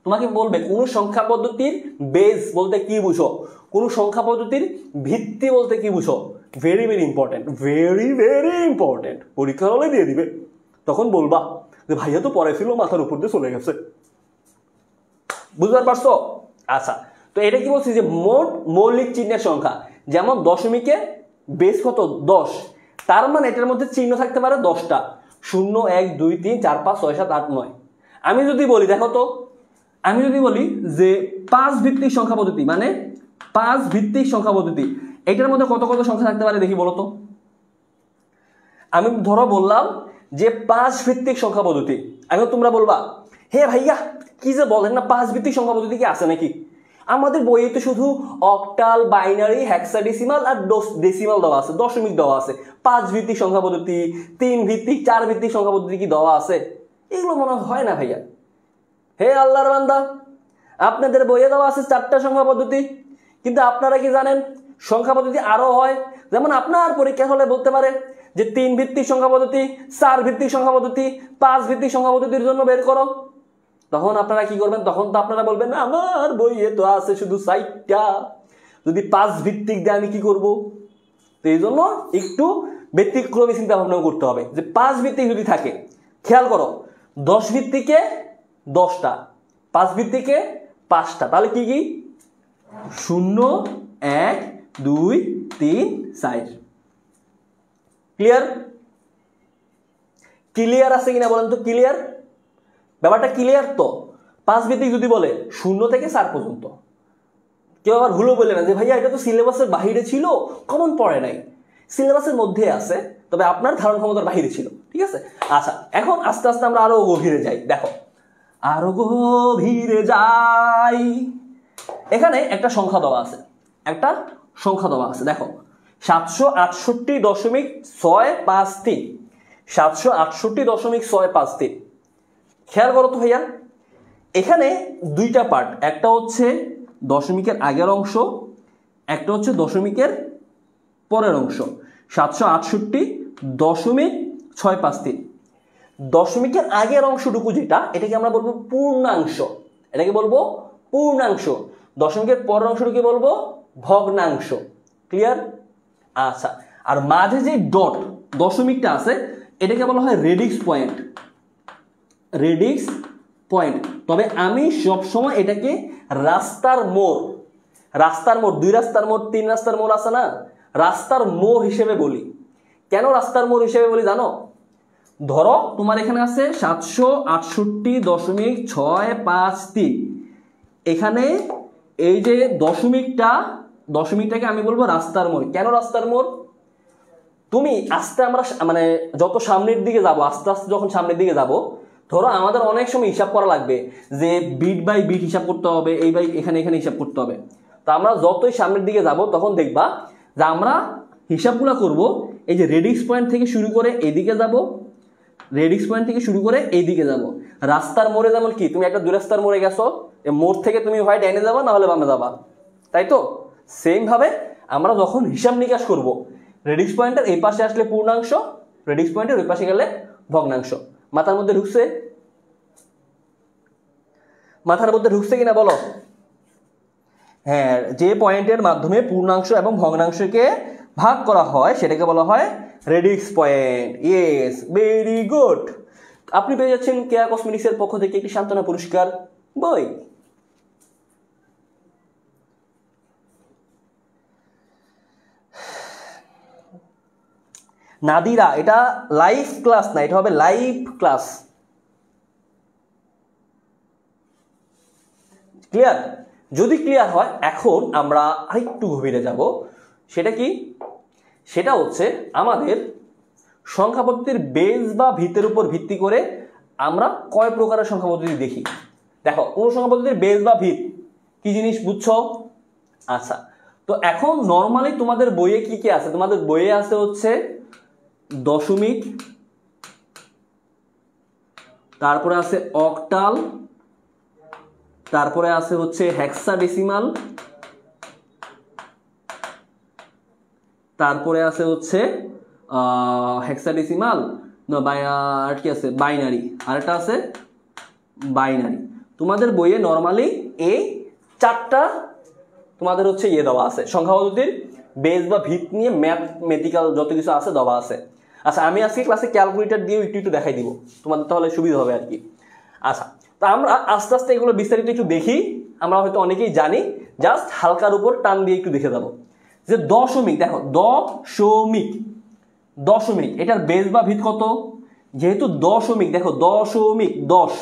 [SPEAKER 2] তোমাকে বলবে কোন সংখ্যা পদ্ধতির বেস বলতে কি বুঝো, কোন সংখ্যা পদ্ধতির ভিত্তি বলতে কি বুঝো। Very very important, very very important. পরীক্ষার হলে দিয়ে দিবে, তখন বলবা যে ভাইয়া তো পরে ছিল, মাথার উপর দিয়ে চলে গেছে। বুঝতে পারছো? আচ্ছা, তো এটা কি বলছি যে মোট মৌলিক চিহ্নের সংখ্যা। যেমন দশমিকে বেস কত? 10, তার মানে এটার মধ্যে চিহ্ন থাকতে পারে 10টা। 0, 1, 2, 3, 4, 5, 6, 7, 8, 9। আমি যদি বলি, দেখো তো, আমি যদি বলি যে 5 ভিত্তিক সংখ্যা পদ্ধতি, মানে 5 ভিত্তিক সংখ্যা পদ্ধতি, এটার মধ্যে কত কত সংখ্যা থাকতে পারে দেখি বলো তো। আমি ধরো বললাম যে 5 ভিত্তিক সংখ্যা পদ্ধতি। এখন তোমরা বলবা, হে ভাইয়া কি যে বলেন না, 5 ভিত্তিক সংখ্যা পদ্ধতি কি আছে নাকি? আমাদের বইয়ে তো শুধু অক্টাল, বাইনারি, হেক্সাডেসিমাল আর ডেসিমাল দেওয়া আছে, দশমিক দেওয়া আছে। 5 ভিত্তিক সংখ্যা পদ্ধতি, 3 ভিত্তিক, 4 ভিত্তিক সংখ্যা পদ্ধতি কি দেওয়া আছে? এগুলো মনে হয় না ভাইয়া। হে আল্লাহর বান্দা, আপনাদের বইয়ে দেওয়া আছে 4টা সংখ্যা পদ্ধতি, কিন্তু আপনারা কি জানেন সংখ্যা পদ্ধতি আরো হয়? যেমন আপনার পরীক্ষা হলে বলতে পারে যে 3 ভিত্তিক সংখ্যা পদ্ধতি, 4 ভিত্তিক সংখ্যা পদ্ধতি, 5 ভিত্তিক সংখ্যা পদ্ধতির জন্য বের করো। তখন আপনারা কি করবেন? তখন তো আপনারা বলবেন না আমার বইয়ে তো আছে শুধু 4টা, যদি 5 ভিত্তিক দিয়ে আমি কি করব? তো এই জন্য একটু ব্যতিক্রমী চিন্তা ভাবনা করতে হবে যে 5 ভিত্তিক যদি থাকে, খেয়াল করো 10 ভিত্তিকে 10টা, 5 ভিত্তিকে 5টা, তাহলে কি কি? 0, 1, 2, 3, 4। ক্লিয়ার? ক্লিয়ার আছে কিনা বলেন তো? ক্লিয়ার? ব্যাপারটা ক্লিয়ার তো? 5 ভিত্তিক যদি বলে 0 থেকে 4 পর্যন্ত, কেউ আবার ভুলও বলে না যে ভাইয়া এটা তো সিলেবাসের বাহিরে ছিল, কমন পড়ে নাই। সিলেবাসের মধ্যে আছে, তবে আপনার ধারণ ক্ষমতার বাহিরে ছিল। ঠিক আছে? আচ্ছা, এখন আস্তে আস্তে আমরা আরো গভীরে যাই। দেখো, আরো গভীরে যাই। এখানে একটা সংখ্যা দেওয়া আছে, একটা সংখ্যা দেওয়া আছে। দেখো, 768.653, 768.653। খেয়াল করো তো ভাইয়া, এখানে 2টা পার্ট, একটা হচ্ছে দশমিকের আগের অংশ, একটা হচ্ছে দশমিকের পরের অংশ। 768.653। দশমিকের আগের অংশটুকু যেটা, এটাকে আমরা বলবো পূর্ণাংশ। এটাকে বলবো পূর্ণাংশ, দশমিকের পরের অংশটা কি বলবো ভগ্নাংশ। ক্লিয়ার? আচ্ছা, আর মাঝে যে ডট দশমিকটা আছে এটাকে বলা হয় রেডিক্স পয়েন্ট, রেডিক্স পয়েন্ট। তবে আমি সবসময় এটাকে রাস্তার মোড়, রাস্তার মোড়, 2 রাস্তার মোড় 3 রাস্তার মোড় আছে না, রাস্তার মোড় হিসেবে বলি। কেন রাস্তার মোড় হিসেবে বলি জানো? ধরো তোমার এখানে আছে 768.653, এখানে এই যে দশমিকটাকে আমি বলবো রাস্তার মোড়। কেন রাস্তার মোড়? তুমি আমরা মানে যত সামনের দিকে যাব, আস্তে আস্তে যখন সামনের দিকে যাব, ধরো আমাদের অনেক সময় হিসাব করা লাগবে যে বিট বাই বিট হিসাব করতে হবে, এই বাই এখানে হিসাব করতে হবে। তো আমরা যতই সামনের দিকে যাব তখন দেখবা যে আমরা হিসাবগুলো করব এই যে রেডিক্স পয়েন্ট থেকে শুরু করে এইদিকে যাব, রেডিক্স পয়েন্ট থেকে শুরু করে এইদিকে যাব। রাস্তার মোড়ে যেমন কি তুমি একটা 2 রাস্তার মোড়ে গেছো, এই মোড় থেকে তুমি হয় ডাইনে যাবা না হলে বামে যাবা, তাই তো? সেম ভাবে আমরা যখন হিসাব নিকাশ করব, রেডিক্স পয়েন্টের এই পাশে আসলে পূর্ণাংশ, রেডিক্স পয়েন্টের ওই পাশে গেলে ভগ্নাংশ। মাথার মধ্যে ঢুকছে? মাথার মধ্যে ঢুকছে কিনা বলো? হ্যাঁ, যে পয়েন্টের মাধ্যমে পূর্ণাংশ এবং ভগ্নাংশকে ভাগ করা হয় সেটাকে বলা হয় radix point. Yes, very good. আপনি পেয়ে যাচ্ছেন কেয়া কসমেটিক্সের পক্ষ থেকে একটি সান্ত্বনা পুরস্কার বই। নাদিরা, এটা লাইভ ক্লাস না, এটা হবে লাইভ ক্লাস। ক্লিয়ার? যদি ক্লিয়ার হয়, এখন আমরা আরেকটু গভীরে যাব। সেটা কি? সেটা হচ্ছে আমাদের সংখ্যা পদ্ধতির বেস বা ভিতের উপর ভিত্তি করে আমরা কয় প্রকারের সংখ্যা পদ্ধতি দেখি। দেখো, কোন সংখ্যা পদ্ধতির বেস বা ভিত কি জিনিস বুঝছো? আচ্ছা, তো এখন নর্মালি তোমাদের বইয়ে কি কি আছে? তোমাদের বইয়ে আছে হচ্ছে দশমিক, তারপরে আছে অক্টাল, তারপরে আছে হচ্ছে হেক্সাডেসিমাল, তারপরে আছে হচ্ছে হেক্সাডেসিমাল আর কি আছে বাইনারি, আরেকটা আছে বাইনারি। তোমাদের বইয়ে নর্মালি এই 4টা তোমাদের হচ্ছে দেওয়া আছে, সংখ্যা পদ্ধতির বেস বা ভিত নিয়ে ম্যাথমেটিক্যাল যত কিছু আছে দেওয়া আছে। আচ্ছা, আমি আজকে ক্লাসে ক্যালকুলেটর দিয়ে একটু দেখাই দিব, তোমাদের তাহলে সুবিধা হবে আর কি। আচ্ছা, তো আমরা আস্তে আস্তে এগুলো বিস্তারিত একটু দেখি। আমরা হয়তো অনেকেই জানি, জাস্ট হালকার উপর টান দিয়ে একটু দেখে যাবো। যে দশমিক, দেখো দশমিক এটার বেস বা ভিত কত? যেহেতু দশমিক, দেখো দশমিক 10,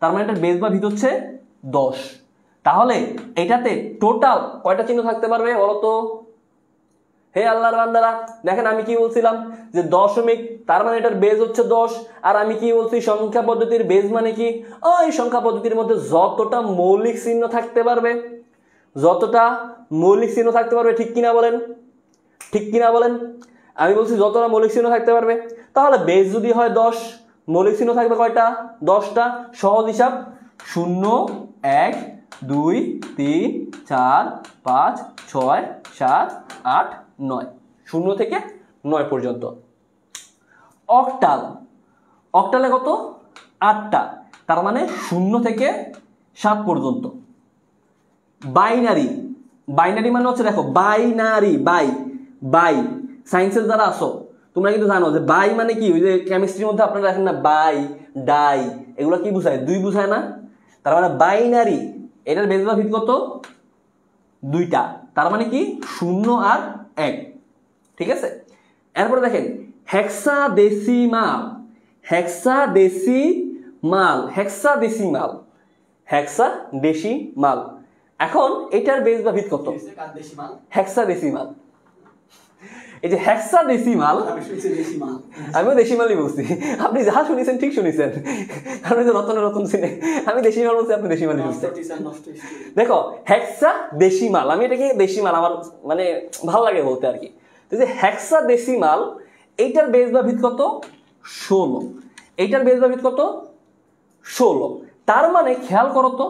[SPEAKER 2] তার মানে এটার বেস বা ভিত হচ্ছে 10। তাহলে এটাতে টোটাল কয়টা চিহ্ন থাকতে পারবে বলো তো? হে আল্লাহর বান্দারা, দেখেন আমি কি বলছিলাম যে দশমিক, তার মানে এটার বেস হচ্ছে 10। আর আমি কি বলছি, সংখ্যা পদ্ধতির বেস মানে কি? ওই সংখ্যা পদ্ধতির মধ্যে যতটা মৌলিক চিহ্ন থাকতে পারবে, যতটা মৌলিক চিহ্ন থাকতে পারবে, ঠিক কিনা বলেন? ঠিক কিনা বলেন? আমি বলছি যতটা মৌলিক চিহ্ন থাকতে পারবে। তাহলে বেস যদি হয় 10, মৌলিক চিহ্ন থাকবে কয়টা? 10টা। সহজ হিসাব, 0 1 2 3 4 5 6 7 8 9, 0 থেকে 9 পর্যন্ত। অক্টালে কত? 8টা, তার মানে 0 থেকে 7 পর্যন্ত। বাইনারি মানে হচ্ছে, দেখো বাইনারি, বাই সায়েন্সের যারা আসো তোমরা কিন্তু জানো যে বাই মানে কি, ওই যে কেমিস্ট্রির মধ্যে আপনারা দেখেন না বাই ডাই, এগুলো কি বুঝায়? 2 বুঝায় না? তার মানে বাইনারি, এটার বেস বা ভিত কত? 2টা, তার মানে কি 0 আর 1। ঠিক আছে? এরপরে দেখেন হেক্সাডেসিমাল। এখন এটার বেস বা ভিত কত? হেক্সাডেসিমাল। এই যে হেক্সাডেসিমাল, আমিও দেশিমালই বলছি, আপনি যা শুনেছেন ঠিক শুনেছেন, আপনি যে রতন চিনে, আমি দেশিমাল বলছি, আপনি দেশিমালই শুনছেন। দেখো হেক্সাডেসিমাল, আমি এটাকে দেশিমাল আমার মানে ভালো লাগে বলতে আর কি। তো যে হেক্সাডেসিমাল, এইটার বেস বা ভিত কত? 16। এইটার বেস বা ভিত কত? 16। তার মানে খেয়াল করো তো,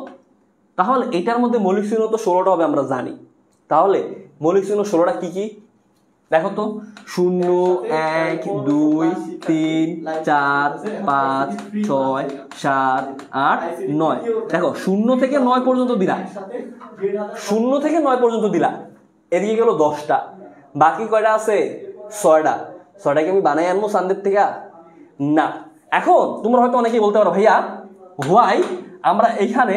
[SPEAKER 2] তাহলে এটার মধ্যে মৌলিক চিহ্ন তো 16টা হবে আমরা জানি। তাহলে মৌলিক চিহ্ন 16টা কি কি দেখো তো 0 1 2 3 4 5 6 7 8 9 দেখো 0 থেকে 9 পর্যন্ত দিলা, 0 থেকে 9 পর্যন্ত দিলা, এদিকে গেল 10টা, বাকি কয়টা আছে 6টা। 6টাকে আমি বানাই আনবো সানদের থেকে না। এখন তোমরা হয়তো অনেকেই বলতে পারো ভাইয়া হোয়াই আমরা এখানে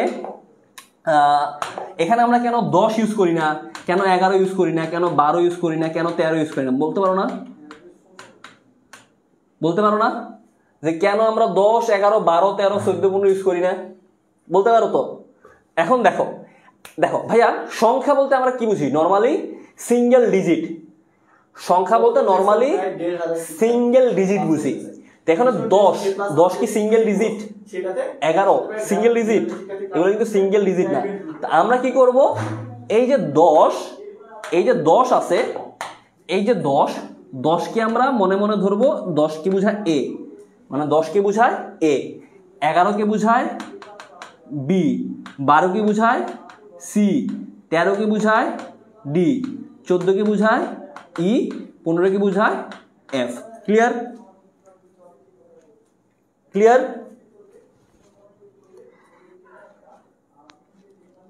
[SPEAKER 2] আমরা কেন 10 ইউজ করি না, কেন 11 ইউজ করি না, কেন 12 ইউজ করি না, কেন 13 ইউজ করি না? বলতে পারো না? বলতে পারো না যে কেন আমরা 10 11 12 13 14 15 ইউজ করি না? বলতে পারো তো? এখন দেখো দেখো ভাইয়া সংখ্যা বলতে আমরা কি বুঝি? Normally single digit. সংখ্যা বলতে নর্মালি সিঙ্গেল ডিজিট বুঝি। তো এখানে 10 কি সিঙ্গেল ডিজিট? 11 single digit? এগুলো কিন্তু সিঙ্গেল ডিজিট না। তা আমরা কি করব? এই যে 10 আছে, এই যে 10 কে আমরা মনে মনে ধরবো 10 কি বোঝায় এ, মানে 10 কে বোঝায় এ, 11 কে বোঝায় বি, 12 কে বোঝায় সি, 13 কে বোঝায় ডি, 14 কে বোঝায় ই, 15 কে বোঝায় F. Clear? Clear?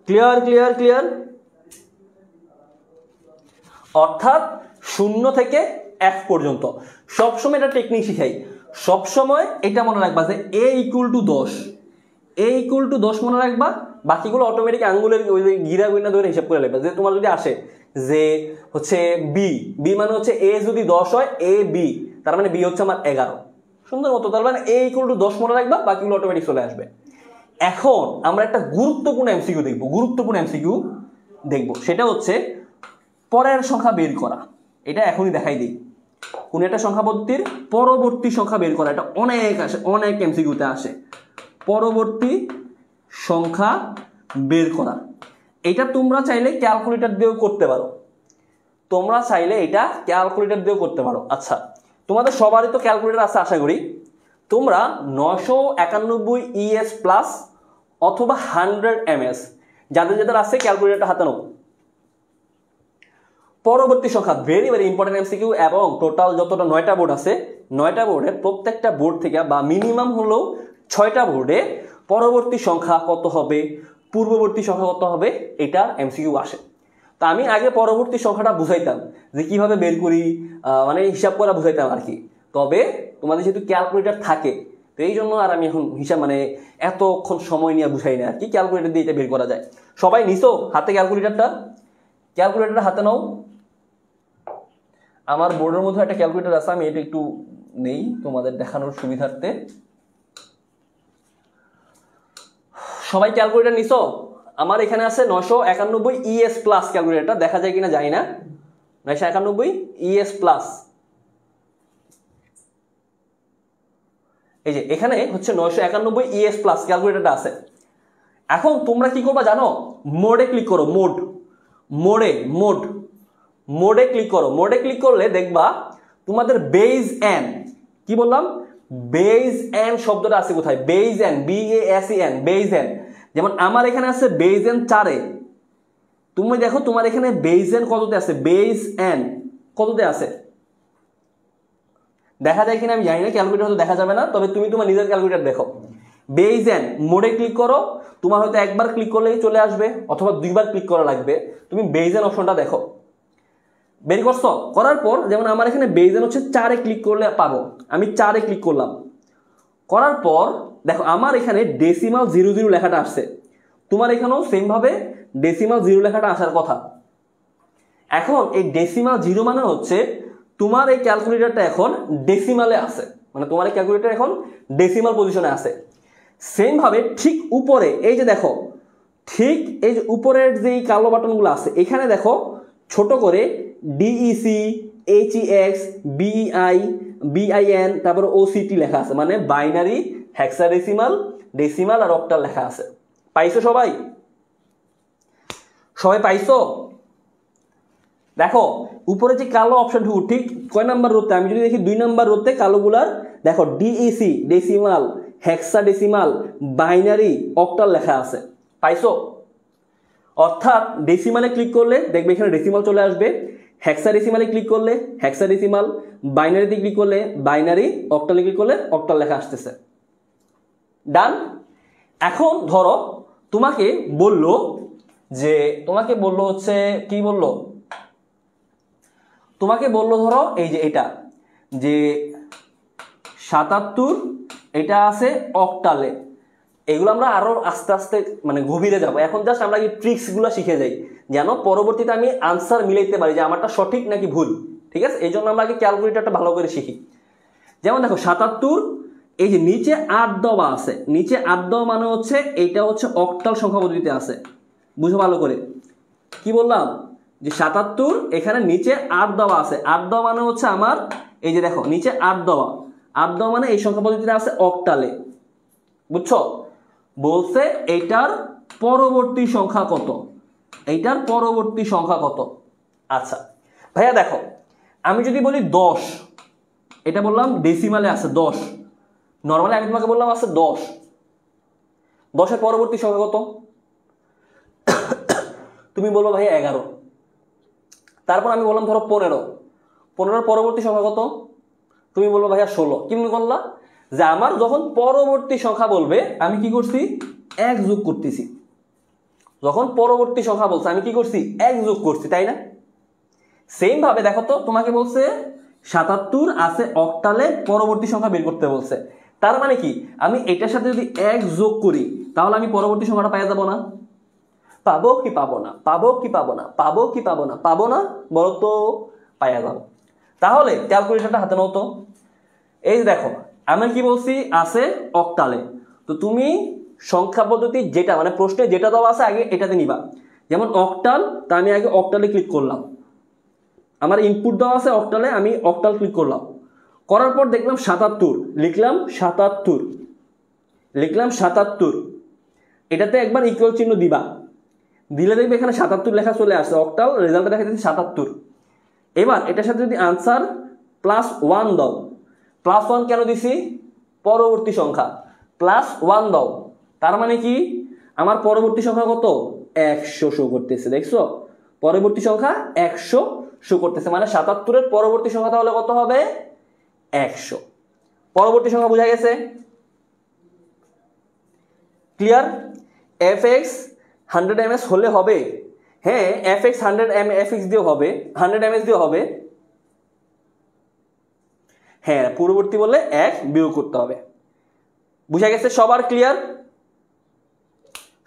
[SPEAKER 2] Clear clear clear? অর্থাৎ 0 থেকে f পর্যন্ত সবসময় এটা টেকনিক শিখাই। সবসময় এটা মনে রাখবা যে a equal to 10, a equal to 10 মনে রাখবা, বাকিগুলো অটোমেটিক আঙ্গুলের ওই গিরা গুইনা ধরে হিসাব করে নেবা। যে তোমার যদি আসে যে হচ্ছে b মানে হচ্ছে a যদি 10 হয় a b, তার মানে b হচ্ছে আমার 11, সুন্দর মতো। তার মানে a ইকুয়াল টু 10 মনে রাখবা, বাকিগুলো অটোমেটিক চলে আসবে। এখন আমরা একটা গুরুত্বপূর্ণ এমসিকিউ দেখব, গুরুত্বপূর্ণ এমসিকিউ দেখব, সেটা হচ্ছে পরের সংখ্যা বের করা। এটা এখনই দেখাই দিই। কোন একটা সংখ্যা পদ্ধতির পরবর্তী সংখ্যা বের করা, এটা অনেক আসে, অনেক এমসিকিউতে আসে। পরবর্তী সংখ্যা বের করা, এটা তোমরা চাইলে ক্যালকুলেটর দিয়েও করতে পারো, তোমরা চাইলে এটা ক্যালকুলেটর দিয়েও করতে পারো। আচ্ছা, তোমাদের সবারই তো ক্যালকুলেটর আছে আশা করি। তোমরা 991 ES প্লাস অথবা 100 MS যাদের যাদের আছে ক্যালকুলেটর হাতে নাও। পরবর্তী সংখ্যা ভেরি ভেরি ইম্পর্টেন্ট এমসিকিউ, এবং টোটাল যতটা 9টা বোর্ড আছে 9টা বোর্ডের প্রত্যেকটা বোর্ড থেকে বা মিনিমাম হলেও 6টা বোর্ডে পরবর্তী সংখ্যা কত হবে, পূর্ববর্তী সংখ্যা কত হবে, এটা এমসিকিউ আসে। তা আমি আগে পরবর্তী সংখ্যাটা বুঝাইতাম যে কিভাবে বের করি, মানে হিসাব করা বুঝাইতাম আর কি। তবে তোমাদের যেহেতু ক্যালকুলেটর থাকে, তো এই জন্য আর আমি এখন হিসাব মানে এতক্ষণ সময় নিয়ে বুঝাই না আর কি, ক্যালকুলেটর দিয়ে এটা বের করা যায়। সবাই নিছো হাতে ক্যালকুলেটরটা? ক্যালকুলেটরটা হাতে নাও। আমার বোর্ডের মধ্যে একটা ক্যালকুলেটর আছে, আমি এটা একটু নেই তোমাদের দেখানোর সুবিধার্থে। সবাই ক্যালকুলেটর নিছো? আমার এখানে আছে 991 ES প্লাস ক্যালকুলেটরটা, দেখা যায় কিনা জানি না। 991 ES প্লাস, এই যে এখানে হচ্ছে 991 ES প্লাস ক্যালকুলেটরটা আছে। এখন তোমরা কি করবা জানো? মোডে ক্লিক করো, মোডে ক্লিক করো। মোডে ক্লিক করলে দেখবা তোমাদের বেজ এন, কি বললাম? বেজ এন শব্দটা আছে কোথায়? Base N, BASEN, base N. যেমন আমার এখানে আছে বেজ এন 4-এ, তুমি দেখো তোমার এখানে বেজ এন কততে আছে, বেজ এন কততে আছে দেখা যায় কিনা আমি জানি না, ক্যালকুলেটর হয়তো দেখা যাবে না, তবে তুমি তোমার নিজের ক্যালকুলেটর দেখো। বেজ এন মোডে ক্লিক করো, তোমার হয়তো একবার ক্লিক করলেই চলে আসবে অথবা দুইবার ক্লিক করা লাগবে। তুমি বেজ এন অপশনটা দেখো, বের করছো? করার পর যেমন আমার এখানে বেজ এন হচ্ছে 4-এ ক্লিক করলে পাবো, আমি 4-এ ক্লিক করলাম। করার পর দেখো আমার এখানে ডেসিমাল 00 লেখাটা আসছে, তোমার এখানেও সেম ভাবে ডেসিমাল 0 লেখাটা আসার কথা। এখন এই ডেসিমাল 0 মানে হচ্ছে তোমার এই ক্যালকুলেটরটা এখন ডেসিমালে আছে, মানে তোমার এই ক্যালকুলেটর এখন ডেসিমাল পজিশনে আছে। সেম ভাবে ঠিক উপরে এই যে দেখো, ঠিক এই যে উপরের যে কালো বাটনগুলো আছে এখানে দেখো ছোট করে DEC, HEX, BEI, BIN, তারপর OCT লেখা আছে, মানে বাইনারি, হেক্সাডেসিমাল, ডেসিমাল আর অক্টাল লেখা আছে। পাইছো সবাই? সবাই পাইছো? দেখো উপরে যে কালো অপশনটুকু ঠিক কয় নাম্বার রোতে? আমি যদি দেখি 2 নাম্বার রোতে কালোগুলার দেখো DEC, decimal, hexadecimal, binary, octal লেখা আছে। পাইছো? অর্থাৎ ডেসিমালে ক্লিক করলে দেখবে এখানে ডেসিমাল চলে আসবে, হেক্সাডেসিমালে ক্লিক করলে হেক্সাডেসিমাল, বাইনারিতে ক্লিক করলে বাইনারি, অক্টালে ক্লিক করলে অক্টাল লেখা আসতেছে। ডান। এখন ধরো তোমাকে বললো হচ্ছে কি বললো, তোমাকে বললো ধরো এই যে এটা যে 77 এটা আছে অক্টালে। এগুলো আমরা আরো আস্তে আস্তে মানে গভীরে যাব, এখন জাস্ট আমরা এই ট্রিক্সগুলো শিখে যাই যেন পরবর্তীতে আমি আনসার মিলাইতে পারি যে আমারটা সঠিক নাকি ভুল। ঠিক আছে, এই জন্য আমরা আগে ক্যালকুলেটরটা ভালো করে শিখি। যেমন দেখো 77, এই যে নিচে 8 দেওয়া আছে, নিচে 8 দেওয়া মানে হচ্ছে এইটা হচ্ছে অক্টাল সংখ্যা পদ্ধতিতে আছে। বুঝো ভালো করে কি বললাম, যে 77 এখানে নিচে 8 দেওয়া আছে, 8 দেওয়া মানে হচ্ছে আমার এই যে দেখো নিচে 8 দেওয়া, 8 দেওয়া মানে এই সংখ্যা পদ্ধতিতে আছে অক্টালে। বুঝছো, বলছে এইটার পরবর্তী সংখ্যা কত, এইটার পরবর্তী সংখ্যা কত। আচ্ছা ভাইয়া দেখো, আমি যদি বলি 10, এটা বললাম ডেসিমালে আছে 10, নর্মালি আমি তোমাকে বললাম আছে 10, 10-এর পরবর্তী সংখ্যা কত? তুমি বলবো ভাইয়া 11। তারপর আমি বললাম ধরো 15, 15-এর পরবর্তী সংখ্যা কত? তুমি বলবো ভাইয়া 16। কি মনে করলা যে আমার যখন পরবর্তী সংখ্যা বলবে আমি কি করছি, 1 যোগ করতেছি। যখন পরবর্তী সংখ্যা বলছে আমি কি করছি, 1 যোগ করছি, তাই না? সেম ভাবে দেখো তো, তোমাকে বলছে 77 আছে অক্টালে, পরবর্তী সংখ্যা বের করতে বলছে। তার মানে কি আমি এটার সাথে যদি 1 যোগ করি তাহলে আমি পরবর্তী সংখ্যাটা পাওয়া যাব না? পাবো কি পাবো না, পাবো কি পাবো না, পাবো কি পাবো না, পাবো না, বলো তো পাওয়া যাবো। তাহলে ক্যালকুলেশনটা হাতে নাও তো। এই দেখো আমি কি বলছি, আছে অক্টালে। তো তুমি সংখ্যা পদ্ধতি যেটা মানে প্রশ্নে যেটা দেওয়া আছে আগে এটাতে নিবা। যেমন অক্টাল, তা আমি আগে অক্টালে ক্লিক করলাম, আমার ইনপুট দেওয়া আছে অক্টালে, আমি অক্টাল ক্লিক করলাম, করার পর দেখলাম 77, লিখলাম 77, লিখলাম 77, এটাতে একবার ইকুয়াল চিহ্ন দিবা, দিলে দেখবে এখানে 77 লেখা চলে আসছে, অক্টাল রেজাল্টে দেখা যাচ্ছে 77। এবার এটার সাথে যদি আনসার +1 দাও, +1 কেন দিছি, পরবর্তী সংখ্যা, +1 দাও, তার মানে কি আমার পরবর্তী সংখ্যা কত, 100 শো করতেছে। দেখছো, পরবর্তী সংখ্যা 100 শো করতেছে, মানে 77-এর পরবর্তী সংখ্যা তাহলে কত হবে, 100। পরবর্তী সংখ্যা বোঝা গেছে? ক্লিয়ার? fx 100 ms হলে হবে, হ্যাঁ fx 100 fx দিয়েও হবে, 100 ms দিয়েও হবে, হ্যাঁ পূর্ববর্তী বলে 1 বিয়োগ করতে হবে। বুঝা গেছে? সবার ক্লিয়ার?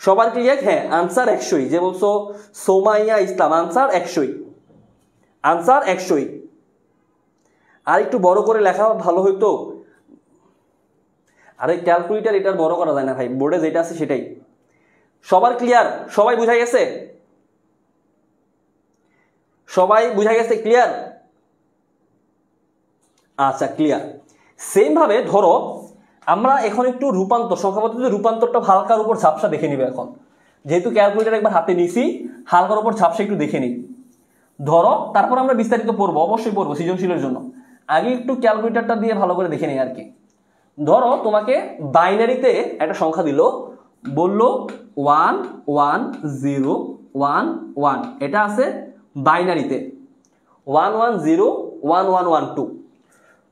[SPEAKER 2] সবার ক্লিয়ার? হ্যাঁ আনসার 100, যে বলছো সোমাইয়া ইসলাম, আনসার 100, আনসার 100। আর একটু বড় করে লেখা ভালো হইতো। আরে ক্যালকুলেটর এটার বড় করা যায় না ভাই, বোর্ডে যেটা আছে সেটাই। সবার ক্লিয়ার? সবাই বুঝা গেছে? সবাই বুঝা গেছে? ক্লিয়ার? আচ্ছা ক্লিয়ার। সেম ভাবে ধরো আমরা এখন একটু রূপান্তর, সংখ্যা পদ্ধতিতে রূপান্তরটা হালকার উপর ঝাপসা দেখে নিবে। এখন যেহেতু ক্যালকুলেটর একবার হাতে নিছি, হালকার উপর ঝাপসা একটু দেখে নিই। ধরো তারপর আমরা বিস্তারিত পড়বো, অবশ্যই পড়বো সৃজনশীলের জন্য, আগে একটু ক্যালকুলেটরটা দিয়ে ভালো করে দেখে নিই আর কি। ধরো তোমাকে বাইনারিতে একটা সংখ্যা দিল, বললো 11011, এটা আছে বাইনারিতে 1101112।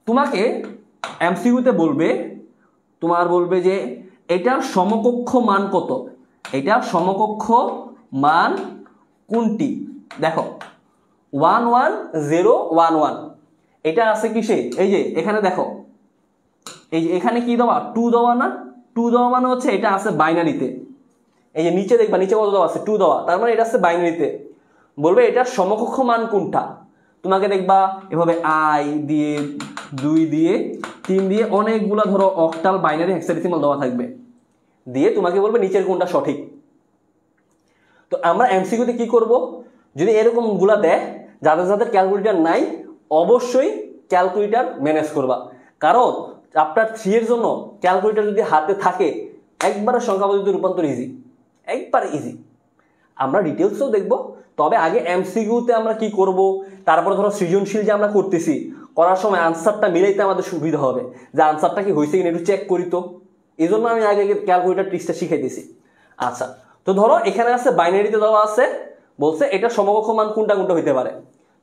[SPEAKER 2] তোমাকে এমসিকিউতে বলবে, তোমার বলবে যে এটার সমকক্ষ মান কত, এটার সমকক্ষ মান কোনটি। দেখো 11011, এটা আছে কিসে, এই যে এখানে দেখো, এই যে এখানে কি দেওয়া, 2 দেওয়া না, 2 দেওয়া মানে হচ্ছে এটা আছে বাইনারিতে। এই যে নিচে দেখবা, নিচে কত দেওয়া আছে, 2 দেওয়া, তার মানে এটা আছে বাইনারিতে। বলবে এটার সমকক্ষ মান কোনটা। তোমাকে দেখবা এভাবে i দিয়ে 2 দিয়ে 3 দিয়ে অনেকগুলা ধরো অক্টাল বাইনারি হেক্সাডেসিমাল দেওয়া থাকবে, দিয়ে তোমাকে বলবে নিচের কোনটা সঠিক। তো আমরা এমসিকিউতে কি করব, যদি এরকম গুলা দেয়, যাদের যাদের ক্যালকুলেটর নাই অবশ্যই ক্যালকুলেটর ম্যানেজ করবা, কারণ চ্যাপ্টার 3 এর জন্য ক্যালকুলেটর যদি হাতে থাকে একবারে সংখ্যা পদ্ধতিতে রূপান্তর ইজি, একবার ইজি। আমরা ডিটেলসও দেখব, তবে আগে এমসিকিউতে আমরা কি করব, তারপর ধরো সৃজনশীল যে আমরা করতেছি, করার সময় আনসারটা মিলাইতে আমাদের সুবিধা হবে, যে আনসারটা কি হয়েছে কিনা একটু চেক করি। তো এই জন্য আমি আগে ক্যালকুলেটর ট্রিক্সটা শিখাই দিছি। আচ্ছা, তো ধরো এখানে আছে বাইনারিতে দেওয়া আছে, বলছে এটা সমকক্ষ মান কোনটা কোনটা হইতে পারে।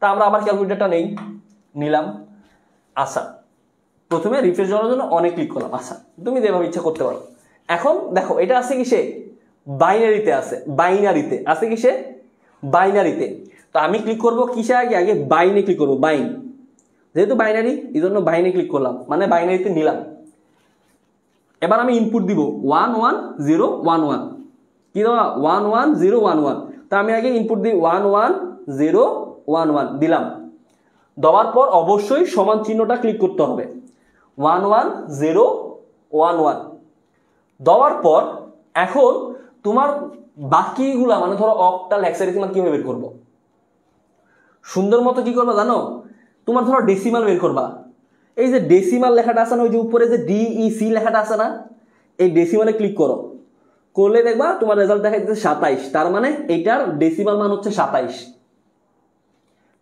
[SPEAKER 2] তা আমরা আবার ক্যালকুলেটরটা নিলাম। আচ্ছা, প্রথমে রিফ্রেশ করার জন্য অনেক ক্লিক করলাম। আচ্ছা, তুমি যেভাবে ইচ্ছা করতে পারো। এখন দেখো এটা আছে কিসে? বাইনারিতে আছে। বাইনারিতে আছে কিসে? বাইনারিতে। তো আমি ক্লিক করব কিসে? আগে বাইনে ক্লিক করবো। বাইন, যেহেতু বাইনারি এই জন্য বাইনে ক্লিক করলাম, মানে বাইনারিতে নিলাম। এবার আমি ইনপুট দিব 11011, কি দেওয়া? 11011। তা আমি আগে ইনপুট দিই 11011 দিলাম। দেওয়ার পর অবশ্যই সমান চিহ্নটা ক্লিক করতে হবে। 11011 দেওয়ার পর এখন তোমার বাকিগুলা, মানে ধরো অক্টাল, হেক্সাডেসিমাল কিভাবে বের করবো? সুন্দর মতো কি করবা জানো? তোমার ধরো ডেসিমাল বের করবা। এই যে ডেসিমাল লেখাটা আছে না, ওই যে উপরে যে ডিইসি লেখাটা আছে না, এই ডেসিমালে ক্লিক করো। করলে দেখবা তোমার রেজাল্ট দেখা যাচ্ছে 27। তার মানে এইটার ডেসিমাল মান হচ্ছে 27।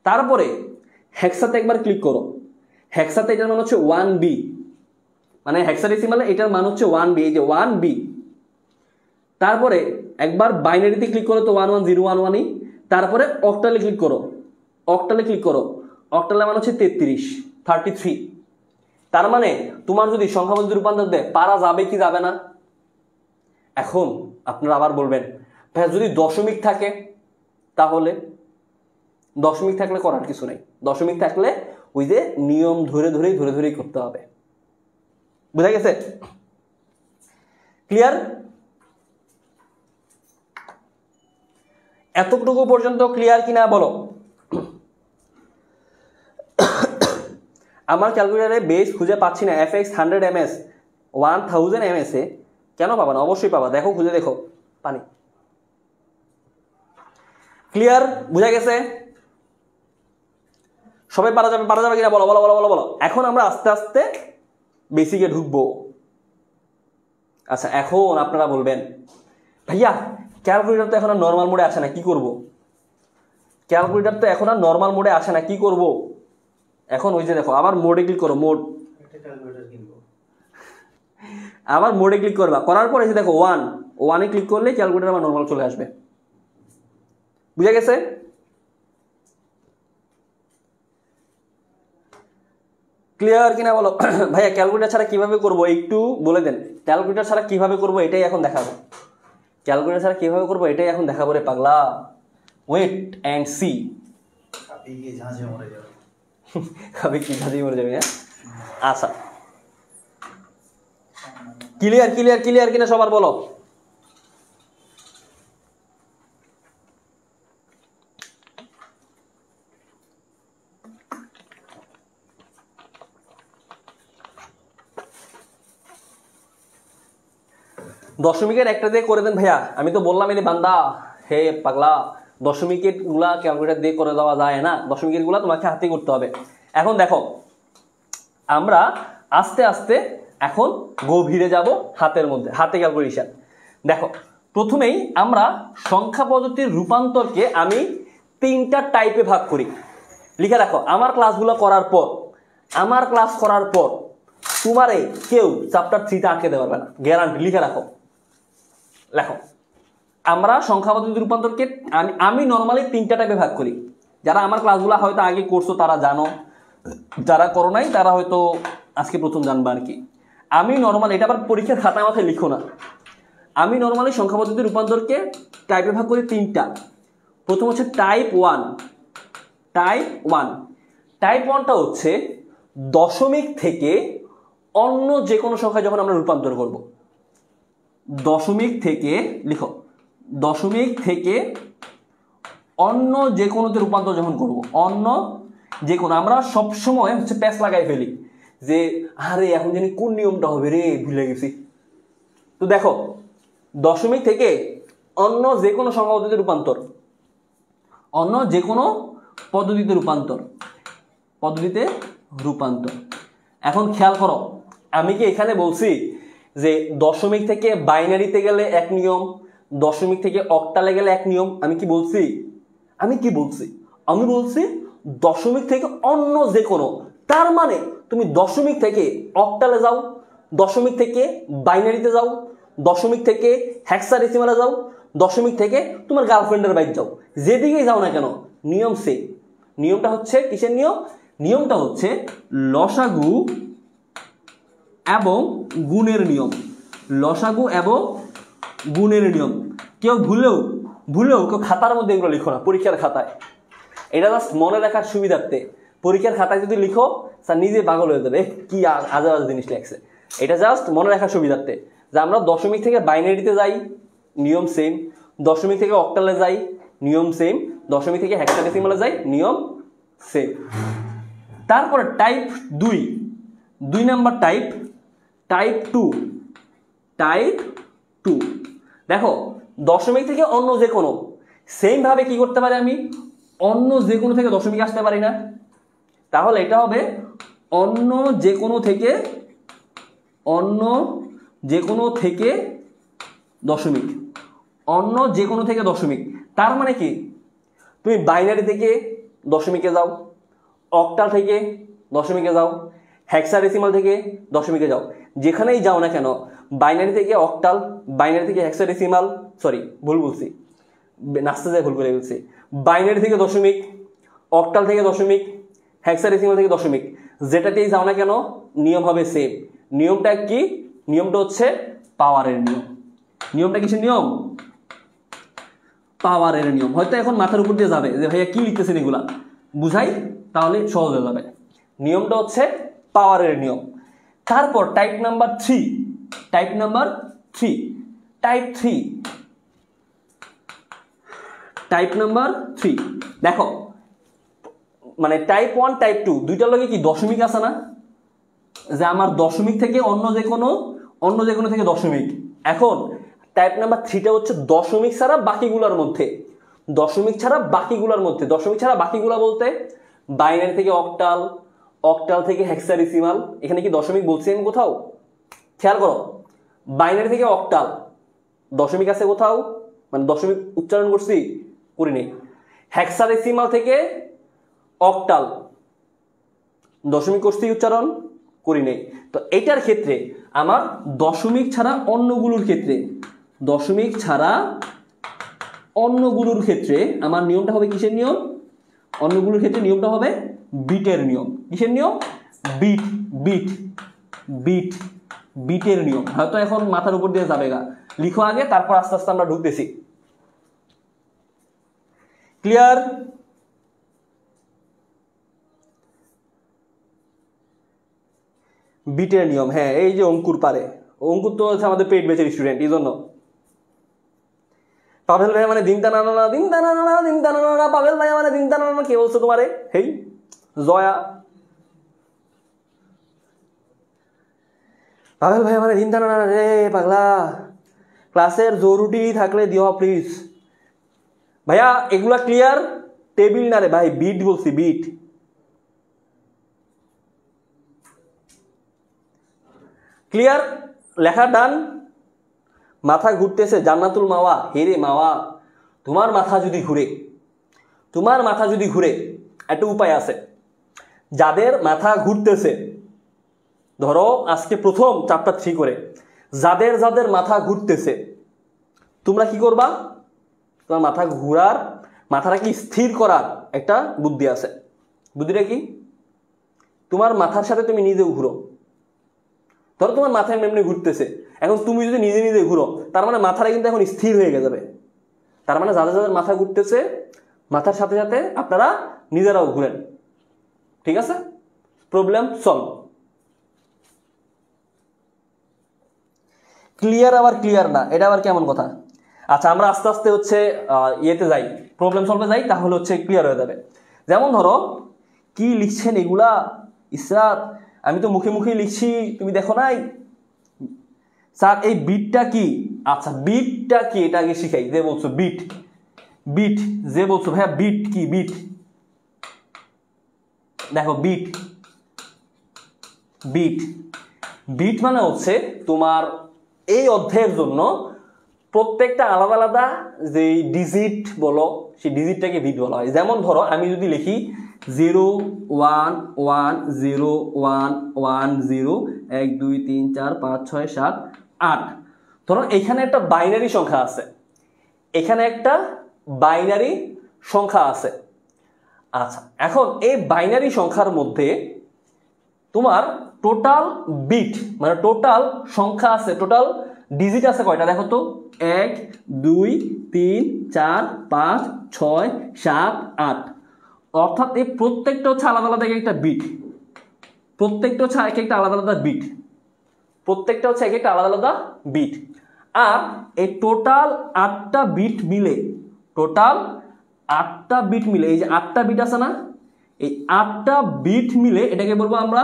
[SPEAKER 2] তারপরে হেক্সাতে একবার ক্লিক করো। হেক্সাতে এটার মান হচ্ছে 1B, মানে হেক্সাডেসিমালে এটার মান হচ্ছে 1B, এই যে 1B। তারপরে একবার বাইনারিতে ক্লিক করো, তো 11011ই। তারপরে অক্টালে ক্লিক করো। অক্টালে ক্লিক করো। অক্টালের মান হচ্ছে 33। তার মানে তোমার যদি সংখ্যা পদ্ধতি রূপান্তর দেয়, পারা যাবে কি যাবে না? এখন আপনারা আবার বলবেন ভাই যদি দশমিক থাকে, তাহলে দশমিক থাকলে করার কিছু নাই। দশমিক থাকলে ওই যে নিয়ম ধরে ধরেই করতে হবে। বুঝা গেছে? ক্লিয়ার? এতটুকু পর্যন্ত ক্লিয়ার কিনা বলো? আমার ক্যালকুলেটরে বেস খুঁজে পাচ্ছি না। FX 100 ms 1000 ms এ কেন পাবা না? অবশ্যই পাবা, দেখো, খুঁজে দেখো। পানি। ক্লিয়ার? বুঝা গেছে? সবাই পারা যাবে কিনা বলো বলো বলো বলো বলো। এখন আমরা আস্তে আস্তে বেসিকে ঢুকবো। আচ্ছা, এখন আপনারা বলবেন ভাইয়া ক্যালকুলেটর তো এখন আর নর্মাল মোডে আসে না, কি করব? ক্যালকুলেটর তো এখন আর নর্মাল মোডে আসে না, কি করব? এখন ওই যে দেখো, আবার মোডে ক্লিক করো। মোড, আবার মোডে ক্লিক করবা। করার পর এই যে দেখো 1 ক্লিক করলে ক্যালকুলেটর আমার নর্মাল চলে আসবে। বুঝা গেছে? ক্লিয়ার কিনা বলো? ভাইয়া ক্যালকুলেটর ছাড়া কিভাবে করব একটু বলে দেন। ক্যালকুলেটর ছাড়া কিভাবে করব এটাই এখন দেখাবো। ক্যালকুলেটর ছাড়া কিভাবে করব এটাই এখন দেখাবো রে পাগলা। Wait and see.
[SPEAKER 1] আমি কি ঝাঁঝে মরে যাবে?
[SPEAKER 2] আমি কি ঝাঁঝে মরে যাবে? আচ্ছা, ক্লিয়ার কিনা সবার বলো? দশমিকের একটা দিয়ে করে দেন ভাইয়া। আমি তো বললাম এর বান্দা, হে পাগলা, দশমিকের গুলা ক্যালকুলেটর দিয়ে করে দেওয়া যায় না। দশমিকের গুলা তোমাকে হাতে করতে হবে। এখন দেখো, আমরা আস্তে আস্তে এখন গভীরে যাব হাতের মধ্যে, হাতে ক্যালকুলেশন। দেখো, প্রথমেই আমরা সংখ্যা পদ্ধতির রূপান্তরকে আমি 3টা টাইপে ভাগ করি। লিখে রাখো। আমার ক্লাস করার পর তোমারে কেউ চ্যাপ্টার 3তে আটকে দেওয়া পারবে না, গ্যারান্টি। লিখে রাখো, লেখো। আমরা সংখ্যা পদ্ধতি রূপান্তরকে আমি নর্মালি 3টা টাইপে ভাগ করি। যারা আমার ক্লাসগুলো হয়তো আগে করছো তারা জানো, যারা করো নাই তারা হয়তো আজকে প্রথম জানবা আর কি। আমি নর্মালি, এটা আবার পরীক্ষার খাতায় মাথায় লিখো না, আমি নর্মালি সংখ্যা পদ্ধতি রূপান্তরকে টাইপে ভাগ করি 3টা। প্রথম হচ্ছে টাইপ 1। টাইপ 1টা হচ্ছে দশমিক থেকে অন্য যে কোনো সংখ্যায় যখন আমরা রূপান্তর করব। দশমিক থেকে, লিখো, দশমিক থেকে অন্য যে কোনোতে রূপান্তর যখন করব। অন্য যে কোনো, আমরা সবসময় হচ্ছে প্যাচ লাগাই ফেলি যে আরে এখন জানি কোন নিয়মটা হবে রে, ভুলে গেছি। তো দেখো, দশমিক থেকে অন্য যে কোনো সংখ্যা পদ্ধতিতে রূপান্তর, অন্য যে কোনো পদ্ধতিতে রূপান্তর। এখন খেয়াল করো, আমি কি এখানে বলছি যে দশমিক থেকে বাইনারিতে গেলে এক নিয়ম, দশমিক থেকে অক্টালে গেলে এক নিয়ম? আমি কি বলছি? আমি বলছি দশমিক থেকে অন্য যে কোনো। তার মানে তুমি দশমিক থেকে অক্টালে যাও, দশমিক থেকে বাইনারিতে যাও, দশমিক থেকে হেক্সাডেসিমালে যাও, দশমিক থেকে তোমার গার্লফ্রেন্ডের বাইক যাও, যেদিকেই যাও না কেন নিয়ম সেম। নিয়মটা হচ্ছে কিসের নিয়ম? নিয়মটা হচ্ছে লসাগু এবং গুণের নিয়ম। লসাগু এবং গুণের নিয়ম। কেউ ভুলেও কেউ খাতার মধ্যে এগুলো লিখো না, পরীক্ষার খাতায়। এটা জাস্ট মনে রাখার সুবিধার্থে। পরীক্ষার খাতায় যদি লিখো স্যার নিজে পাগল হয়ে যাবে, কি আজে জিনিস লেখছে। এটা জাস্ট মনে রাখার সুবিধার্থে যে আমরা দশমিক থেকে বাইনারিতে যাই, নিয়ম সেম। দশমিক থেকে অক্টালে যাই, নিয়ম সেম। দশমিক থেকে হেক্সাডেসিমালে যাই, নিয়ম সেম। তারপরে টাইপ 2 নাম্বার টাইপ 2 দেখো, দশমিক থেকে অন্য যে কোনো সেম ভাবে কি করতে পারি আমি? অন্য যে কোনো থেকে দশমিক আসতে পারি না? তাহলে এটা হবে অন্য যে কোনো থেকে দশমিক। অন্য যে কোনো থেকে দশমিক তার মানে কি? তুমি বাইনারি থেকে দশমিকে যাও, অক্টাল থেকে দশমিকে যাও, হেক্সাডেসিমাল থেকে দশমিকে যাও, যেখানেই যাও না কেন, বাইনারি থেকে অক্টাল, বাইনারি থেকে হেক্সাডেসিমাল, ভুল করে ফেলছি। বাইনারি থেকে দশমিক, অক্টাল থেকে দশমিক, হেক্সাডেসিমাল থেকে দশমিক, যেটাতেই যাও না কেন নিয়ম হবে সেম। নিয়মটা কি? নিয়মটা হচ্ছে পাওয়ারের নিয়ম। নিয়মটা কিসের নিয়ম? পাওয়ারের নিয়ম। হয়তো এখন মাথার উপর দিয়ে যাবে যে ভাইয়া কি লিখতেছেন এগুলা, বুঝাই তাহলে সহজ হয়ে যাবে। নিয়মটা হচ্ছে পাওয়ারের নিয়ম। তারপর টাইপ নাম্বার 3 দেখো, মানে টাইপ 1 টাইপ 2 দুইটার লগে কি দশমিক আছে না? যে আমার দশমিক থেকে অন্য যে কোনো থেকে দশমিক। এখন টাইপ নাম্বার 3টা হচ্ছে দশমিক ছাড়া বাকিগুলোর মধ্যে। দশমিক ছাড়া বাকিগুলা বলতে বাইনারি থেকে অক্টাল, অক্টাল থেকে হেক্সাডেসিমাল। এখানে কি দশমিক বলছি আমি কোথাও? খেয়াল করো, বাইনারি থেকে অক্টাল দশমিক আছে কোথাও? মানে দশমিক উচ্চারণ করি নেই। হেক্সাডেসিমাল থেকে অক্টাল দশমিক করছি, উচ্চারণ করি নেই। তো এটার ক্ষেত্রে আমার দশমিক ছাড়া অন্যগুলোর ক্ষেত্রে আমার নিয়মটা হবে কিসের নিয়ম? অন্যগুলোর ক্ষেত্রে নিয়মটা হবে বিটের নিয়ম। কিসের নিয়ম? বিটের নিয়ম। হয়তো এখন মাথার উপর দিয়ে যাবে গা, লিখো আগে, তারপর আস্তে আস্তে আমরা ঢুকতেছি। ক্লিয়ার? বিটের নিয়ম, হ্যাঁ। এই যে অঙ্কুর পারে, অঙ্কুর তো হচ্ছে আমাদের পেট বেচের স্টুডেন্ট, এই জন্য। পাভেল ভাই মানে দিন টানা, পাভেল ভাই মানে দিন টানা। কে বলছো তোমারে? হেই জয়া। পাভেল ভাই মানে দিন টানা রে পাগলা। ক্লাসের জরুরি থাকলে দিও প্লিজ ভাইয়া। এগুলা ক্লিয়ার? টেবিল না রে ভাই, বিট বলছি, বিট। ক্লিয়ার? লেখা ডান? মাথা ঘুরতেছে? জান্নাতুল মাওয়া, হেরে মাওয়া, তোমার মাথা যদি ঘুরে একটা উপায় আছে। যাদের মাথা ঘুরতেছে, ধরো আজকে প্রথম চ্যাপ্টার 3 করে যাদের মাথা ঘুরতেছে, তোমরা কি করবা? তোমার মাথাটাকে স্থির করার একটা বুদ্ধি আছে। বুদ্ধিটা কি? তোমার মাথার সাথে তুমি নিজেও ঘুরো। ধরো তোমার মাথায় এমনি ঘুরতেছে, এখন তুমি যদি নিজে ঘুরো, তার মানে মাথাটা কিন্তু এখন স্থির হয়ে যাবে। তার মানে যাদের মাথা ঘুরতেছে, মাথার সাথে সাথে আপনারা নিজেরাও ঘুরেন। ঠিক আছে? Problem solve. ক্লিয়ার আবার ক্লিয়ার না, এটা আবার কেমন কথা? আচ্ছা, আমরা আস্তে আস্তে হচ্ছে ইয়েতে যাই, প্রবলেম সলভে যাই, তাহলে হচ্ছে ক্লিয়ার হয়ে যাবে। যেমন ধরো, কি লিখছেন এগুলা ইসরাত? আমি তো মুখে লিখছি, তুমি দেখো নাই? স্যার এই বিটটা কি? আচ্ছা, বিটটা কি এটা আগে শিখাই। যে বলছো বিট, যে বলছো ভাইয়া বিট কি? দেখো, বিট মানে হচ্ছে তোমার এই অধ্যায়ের জন্য প্রত্যেকটা আলাদা আলাদা যে ডিজিট বলো, সেই ডিজিটটাকে বিট বলা হয়। যেমন ধরো আমি যদি লিখি 0 1 1 0 1 1 0 1 2 3 4 5 6 7 8, ধরো এখানে একটা বাইনারি সংখ্যা আছে, আচ্ছা, এখন এই বাইনারি সংখ্যার মধ্যে তোমার টোটাল বিট মানে টোটাল সংখ্যা আছে, টোটাল ডিজিট আছে কয়টা দেখো তো? 1 2 3 4 5 6 7 8। অর্থাৎ এই প্রত্যেকটা হচ্ছে আলাদা আলাদা একটা বিট, প্রত্যেকটা হচ্ছে এক একটা আলাদা আলাদা বিট, প্রত্যেকটা হচ্ছে এক একটা আলাদা আলাদা বিট। আর এই টোটাল 8টা বিট মিলে, টোটাল 8টা বিট মিলে, এই যে 8টা বিট আছে না, এই 8টা বিট মিলে এটাকে বলবো আমরা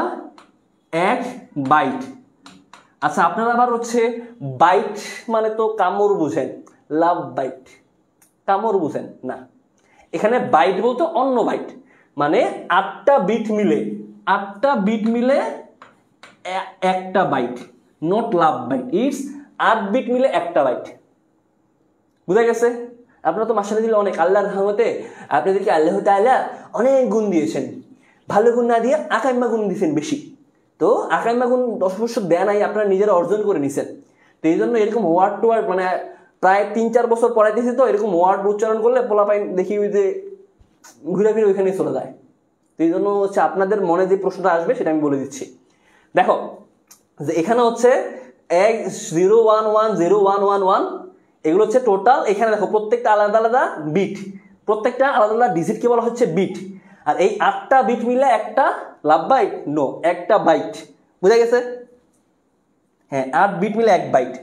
[SPEAKER 2] 1 বাইট। আচ্ছা, আপনারা আবার হচ্ছে বাইট মানে তো কামড় বুঝেন, লাভ বাইট, কামড় বুঝেন না, এখানে বাইট বলতে অন্য বাইট, মানে 8টা বিট মিলে, 8টা বিট মিলে একটা byte, not love byte, it's 8 bit মিলে একটা বাইট। বুঝা গেছে? আপনারা তো মাশাআল্লাহ দিলে অনেক, আল্লাহর রহমতে আপনাদেরকে আল্লাহ তাআলা অনেক গুণ দিয়েছেন, ভালো গুণ না দিয়ে আকাইম্মা গুণ দিয়েছেন বেশি। তো আকাইম্মা গুণ 10 বছর দেয়া নাই, আপনারা নিজেরা অর্জন করে নিছেন। তো এই জন্য এরকম ওয়ার্ড টু ওয়ার্ড মানে প্রায় 3-4 বছর পড়াইতেছি, তো এরকম ওয়ার্ড উচ্চারণ করলে পোলাপাইন দেখি ওই যে ঘুরে ফিরে ওইখানেই চলে যায়। তো এই জন্য হচ্ছে আপনাদের মনে যে প্রশ্নটা আসবে সেটা আমি বলে দিচ্ছি। দেখো যে এখানে হচ্ছে 0110111, এগুলো হচ্ছে টোটাল। এখানে দেখো প্রত্যেকটা আলাদা আলাদা বিট, প্রত্যেকটা আলাদা আলাদা ডিজিটকে বলা হচ্ছে বিট। আর এই 8টা বিট মিলে একটা লাভ বাইট, নো, একটা বাইট। বুঝা গেছে? হ্যাঁ, 8 বিট মিলে 1 বাইট।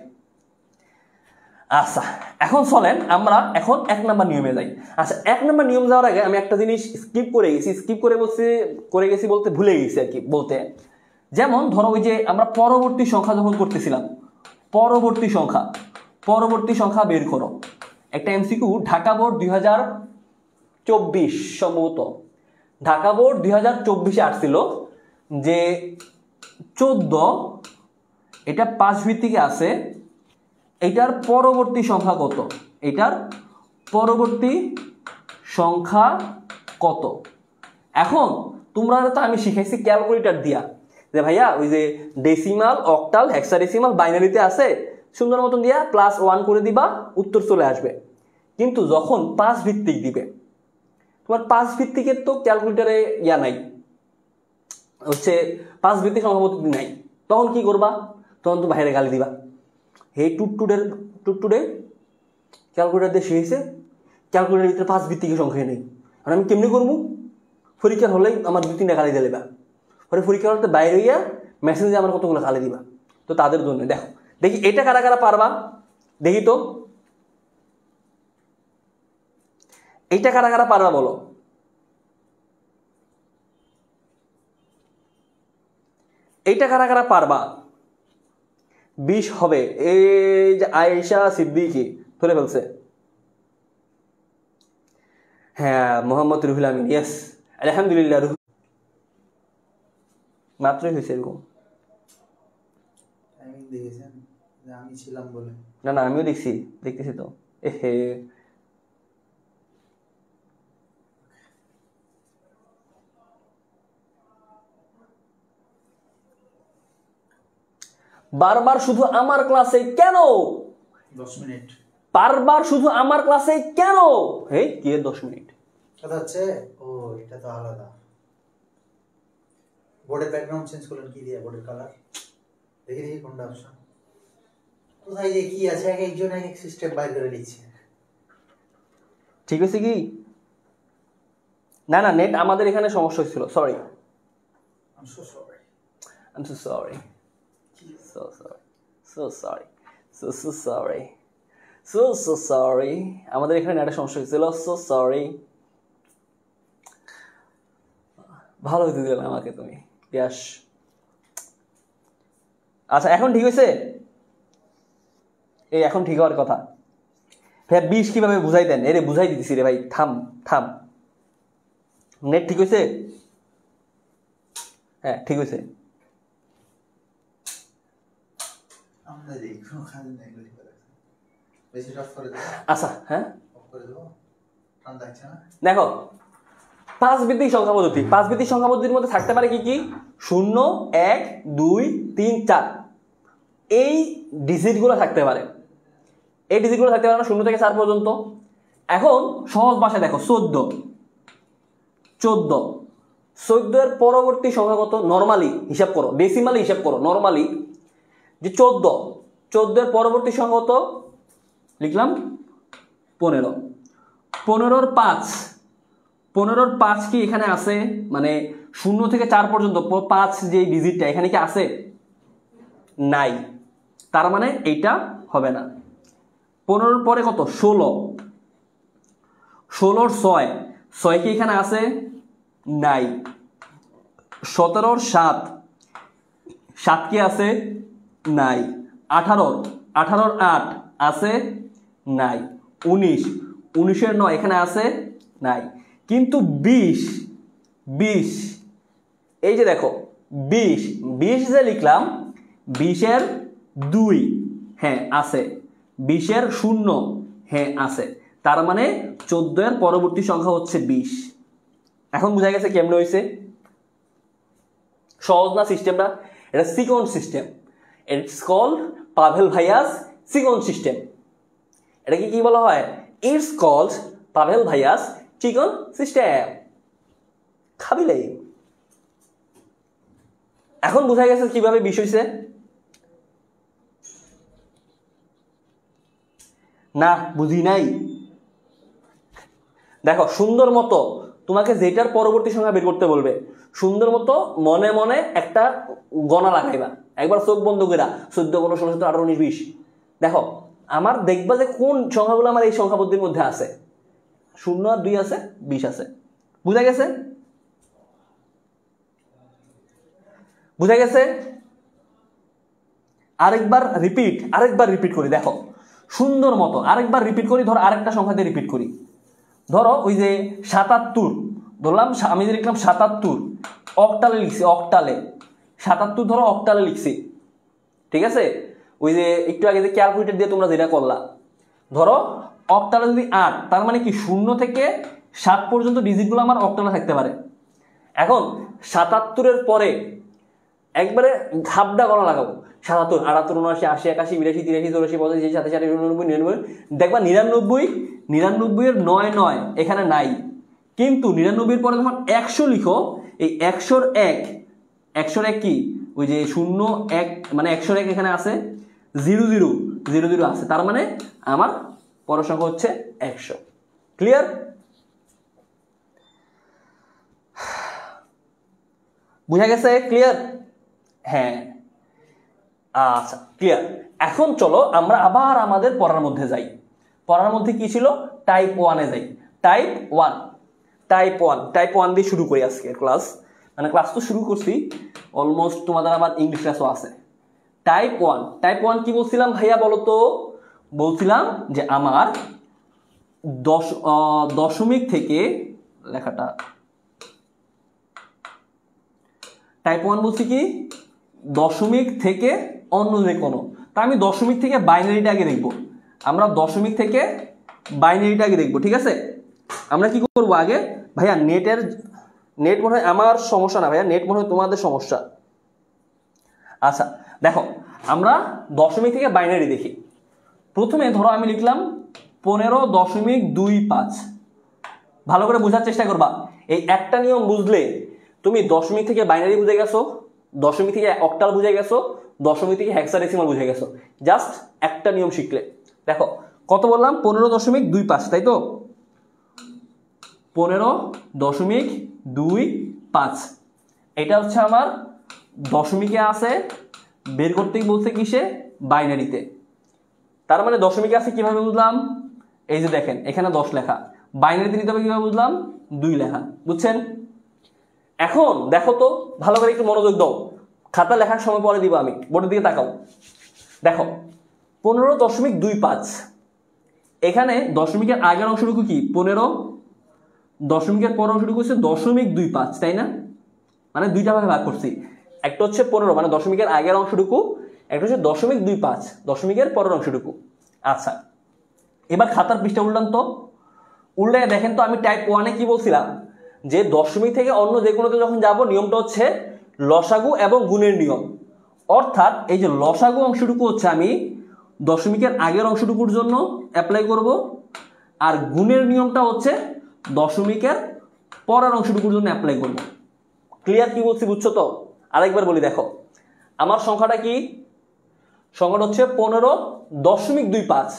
[SPEAKER 2] আচ্ছা, এখন চলেন আমরা এখন 1 নম্বর নিয়মে যাই। আচ্ছা, 1 নম্বর নিয়ম যাওয়ার আগে আমি একটা জিনিস স্কিপ করে গেছি বলতে ভুলে গেছি আর কি বলতে। যেমন ধরো ওই যে আমরা পরবর্তী সংখ্যা যখন করতেছিলাম, পরবর্তী সংখ্যা বের করো, একটা এমসিকিউ ঢাকা বোর্ড 2024 সম্ভবত, ঢাকা বোর্ড 2024-এ আসছিল যে 14, এটা 5 ভিত্তিকে আছে, এটার পরবর্তী সংখ্যা কত, এটার পরবর্তী সংখ্যা কত। এখন তোমরা তো আমি শিখাইছি ক্যালকুলেটর দিয়া, যে ভাইয়া ওই যে ডেসিমাল, অক্টাল, হেক্সাডেসিমাল বাইনারিতে আছে, সুন্দর মতন দিয়া +1 করে দিবা, উত্তর চলে আসবে। কিন্তু যখন 5 ভিত্তিক দিবে, তোমার 5 ভিত্তিকের তো ক্যালকুলেটরে ইয়া নাই, হচ্ছে 5 ভিত্তিক সংখ্যা পদ্ধতি নাই, তখন কি করবা? তখন তো বাইরে গালি দিবা, হে টুটটুডে ক্যালকুলেটর দিয়ে শিখেছে, ক্যালকুলেটারের ভিতরে 5 ভিত্তিকের সংখ্যা নেই, আর আমি কেমনি করবো? পরীক্ষার হলেই আমার 2-3টা গালি দিলেবা, পরে পরীক্ষার হলে বাইরে গিয়া মেসেঞ্জে আমার কতগুলো গালি দিবা। তো তাদের জন্য দেখো, দেখি এটা কারা কারা পারবা, দেখি তো এইটা কারা কারা পারবা বলো। এইটা কারা কারা পারবা? 20 হবে। এই যে আয়েশা সিদ্দিকি ধরে ফেলছে, হ্যাঁ, মোহাম্মদ রুহুল আমিন, ইয়েস, আলহামদুলিল্লাহ। মাত্রই হয়েছে এরকম।
[SPEAKER 1] দেখেছেন যে আমি ছিলাম বলে?
[SPEAKER 2] না না, আমিও দেখতেছি তো। এহে, বারবার শুধু আমার ক্লাসে কেন?
[SPEAKER 1] 10 মিনিট
[SPEAKER 2] বারবার শুধু আমার ক্লাসে কেন? এই কি 10 মিনিট
[SPEAKER 1] কথা হচ্ছে? ও, এটা তো আলাদা। বোর্ডের ব্যাকগ্রাউন্ড চেঞ্জ করলেন কি দিয়ে? বোর্ডের কালার দেখি কোনটা অপশন, কোথায় যে কি আছে, এক একজন এক এক সিস্টেম বাইর করে দিচ্ছে।
[SPEAKER 2] ঠিক আছে কি? না না, নেট আমাদের এখানে সমস্যা হয়েছিল, sorry,
[SPEAKER 1] I'm so sorry.
[SPEAKER 2] I'm so sorry. So sorry. আমাদের এখানে নেটের সমস্যা হয়েছিল, সো সরি। ভালো হইতে দিলে আমাকে তুমি, ইয়াস। আচ্ছা, এখন ঠিক হয়েছে? এই এখন ঠিক হওয়ার কথা। ভাই 20 কিভাবে বুঝাই দেন? এরে বুঝাই দিতেছি রে ভাই, থাম। নেট ঠিক হয়েছে? হ্যাঁ, ঠিক হয়েছে। আচ্ছা, হ্যাঁ, দেখো 5 ভিত্তিক সংখ্যা পদ্ধতি, 5 ভিত্তিক সংখ্যা পদ্ধতির মধ্যে থাকতে পারে কি কি? 0, 1, 2, 3, 4, এই ডিজিটগুলো থাকতে পারে, এই ডিজিটগুলো থাকতে পারে না 0 থেকে 4 পর্যন্ত। এখন সহজ ভাষায় দেখো, 14 14 14 এর পরবর্তী সংখ্যা কত নরমালি হিসাব করো ডেসিমালি হিসাব করো নরমালি যে 14 এর পরবর্তী সংখ্যা কত লিখলাম 15 15 এর 5 কি এখানে আছে মানে 0 থেকে 4 পর্যন্ত 5 যে ডিজিটটা এখানে কি আছে নাই তার মানে এইটা হবে না 15 এর পরে কত 16 এর 6 কি এখানে আছে নাই 17 এর 7 কি আছে নাই 18 এর 8 আছে নাই 19 এর 9 এখানে আছে নাই কিন্তু 20 এই যে দেখো 20 যে লিখলাম 20 এর 2 হ্যাঁ আছে 20 এর 0 হ্যাঁ আছে তার মানে 14 এর পরবর্তী সংখ্যা হচ্ছে 20 এখন বোঝা গেছে কেমনে হইছে সহজ না সিস্টেমটা এটা সিকোয়েন্স সিস্টেম ইটস কল্ড পাভেল ভাইয়াস সিকোয়েন্স সিস্টেম এটাকে কি বলা হয় ইটস কল্ড পাভেল ভাইয়াস চিকন সিস্টেম খাবিলে এখন বোঝা গেছে কিভাবে বিষয় হইছে না বুঝি নাই দেখো সুন্দর মতো তোমাকে যেটার পরবর্তী সংখ্যা বের করতে বলবে সুন্দর মতো মনে মনে একটা গণা লাগাইবা একবার চোখ বন্ধ কইরা 14 15 16 17 18 19 20 দেখো আমার দেখবা যে কোন সংখ্যাগুলো আমার এই সংখ্যা পদ্ধতির মধ্যে আছে 0 আর 2 আছে 20 আছে বুঝা গেছে আরেকবার রিপিট করি দেখো সুন্দর মতো আরেকবার রিপিট করি ধর আরেকটা সংখ্যা দিয়ে রিপিট করি ধরো ওই যে 77 ধরলাম আমি যে লিখলাম 77 অক্টালে লিখছি অক্টালে 77 ধরো অক্টালে লিখছি ঠিক আছে ওই যে একটু আগে যে ক্যালকুলেটর দিয়ে তোমরা যেটা করলা ধরো অক্টালে যদি 8 তার মানে কি 0 থেকে 7 পর্যন্ত ডিজিটগুলো আমার অক্টালে থাকতে পারে এখন 77 এর পরে একবারে ঘাবডা করা লাগাবো 77 78 79 80 81 82 83 84 85 87 88 99 দেখবা 99 এর 9 এখানে নাই কিন্তু 99 এর পরে যখন 100 লিখো এই 100 এর 1 কি ওই যে 0 1 মানে 100 এর 1 এখানে আছে 00 আছে তার মানে আমার পরের সংখ্যা হচ্ছে 100 ক্লিয়ার বুঝা গেছে ক্লিয়ার হ্যাঁ আচ্ছা ক্লিয়ার এখন চলো আমরা আবার আমাদের পড়ার মধ্যে যাই পড়ার মধ্যে কি ছিল টাইপ 1 এ যাই টাইপ 1 দিয়ে শুরু করি আজকে ক্লাস মানে ক্লাস তো শুরু করছি অলমোস্ট তোমাদের আবার ইংলিশ ক্লাসও আছে টাইপ 1 কি বলছিলাম ভাইয়া বলো তো বলছিলাম যে আমার দশমিক থেকে লেখাটা টাইপ 1 বলছি কি দশমিক থেকে অন্য যে কোনো তা আমি দশমিক থেকে বাইনারিটা আগে দেখব আমরা দশমিক থেকে বাইনারিটা আগে দেখব ঠিক আছে আমরা কি করব আগে ভাইয়া নেট মনে হয় আমার সমস্যা না ভাইয়া নেট মনে হয় তোমাদের সমস্যা আচ্ছা দেখো আমরা দশমিক থেকে বাইনারি দেখি প্রথমে ধরো আমি লিখলাম 15.25 ভালো করে বোঝার চেষ্টা করবা এই একটা নিয়ম বুঝলে তুমি দশমিক থেকে বাইনারি বুঝে গেছো দশমিক থেকে অক্টাল বুঝে গেছো দশমিক থেকে হেক্সাডেসিমাল বুঝে গেছো জাস্ট একটা নিয়ম শিখলে দেখো কত বললাম 15.25 তাই তো 15.25 এটা হচ্ছে আমার দশমিকে আছে বের করতে বলছে কিসে বাইনারিতে তার মানে দশমিকে আছে কিভাবে বুঝলাম এই যে দেখেন এখানে 10 লেখা বাইনারিতে নিতে হবে কিভাবে বুঝলাম 2 লেখা বুঝছেন এখন দেখো তো ভালো করে একটু মনোযোগ দাও খাতা লেখার সময় পরে দিব আমি বোর্ডের দিকে তাকাও দেখো 15.25 এখানে দশমিকের আগের অংশটুকু কি 15 দশমিকের পর অংশটুকু হচ্ছে 0.25 তাই না মানে দুইটা ভাগে ভাগ করছি একটা হচ্ছে 15 মানে দশমিকের আগের অংশটুকু একটা হচ্ছে 0.25 দশমিকের পরের অংশটুকু আচ্ছা এবার খাতার পৃষ্ঠা উল্টান তো উল্টায় দেখেন তো আমি টাইপ 1 এ কি বলছিলাম যে দশমিক থেকে অন্য যে কোনোতে যখন যাব নিয়মটা হচ্ছে লসাগু এবং গুণের নিয়ম অর্থাৎ এই যে লসাগু অংশটুকু হচ্ছে আমি দশমিকের আগের অংশটুকুর জন্য অ্যাপ্লাই করব আর গুণের নিয়মটা হচ্ছে দশমিকের পরের অংশটুকুর জন্য অ্যাপ্লাই করব। ক্লিয়ার কি বলছি, বুঝছো তো? আরেকবার বলি, দেখো আমার সংখ্যাটা কি, সংখ্যাটা হচ্ছে 15.25,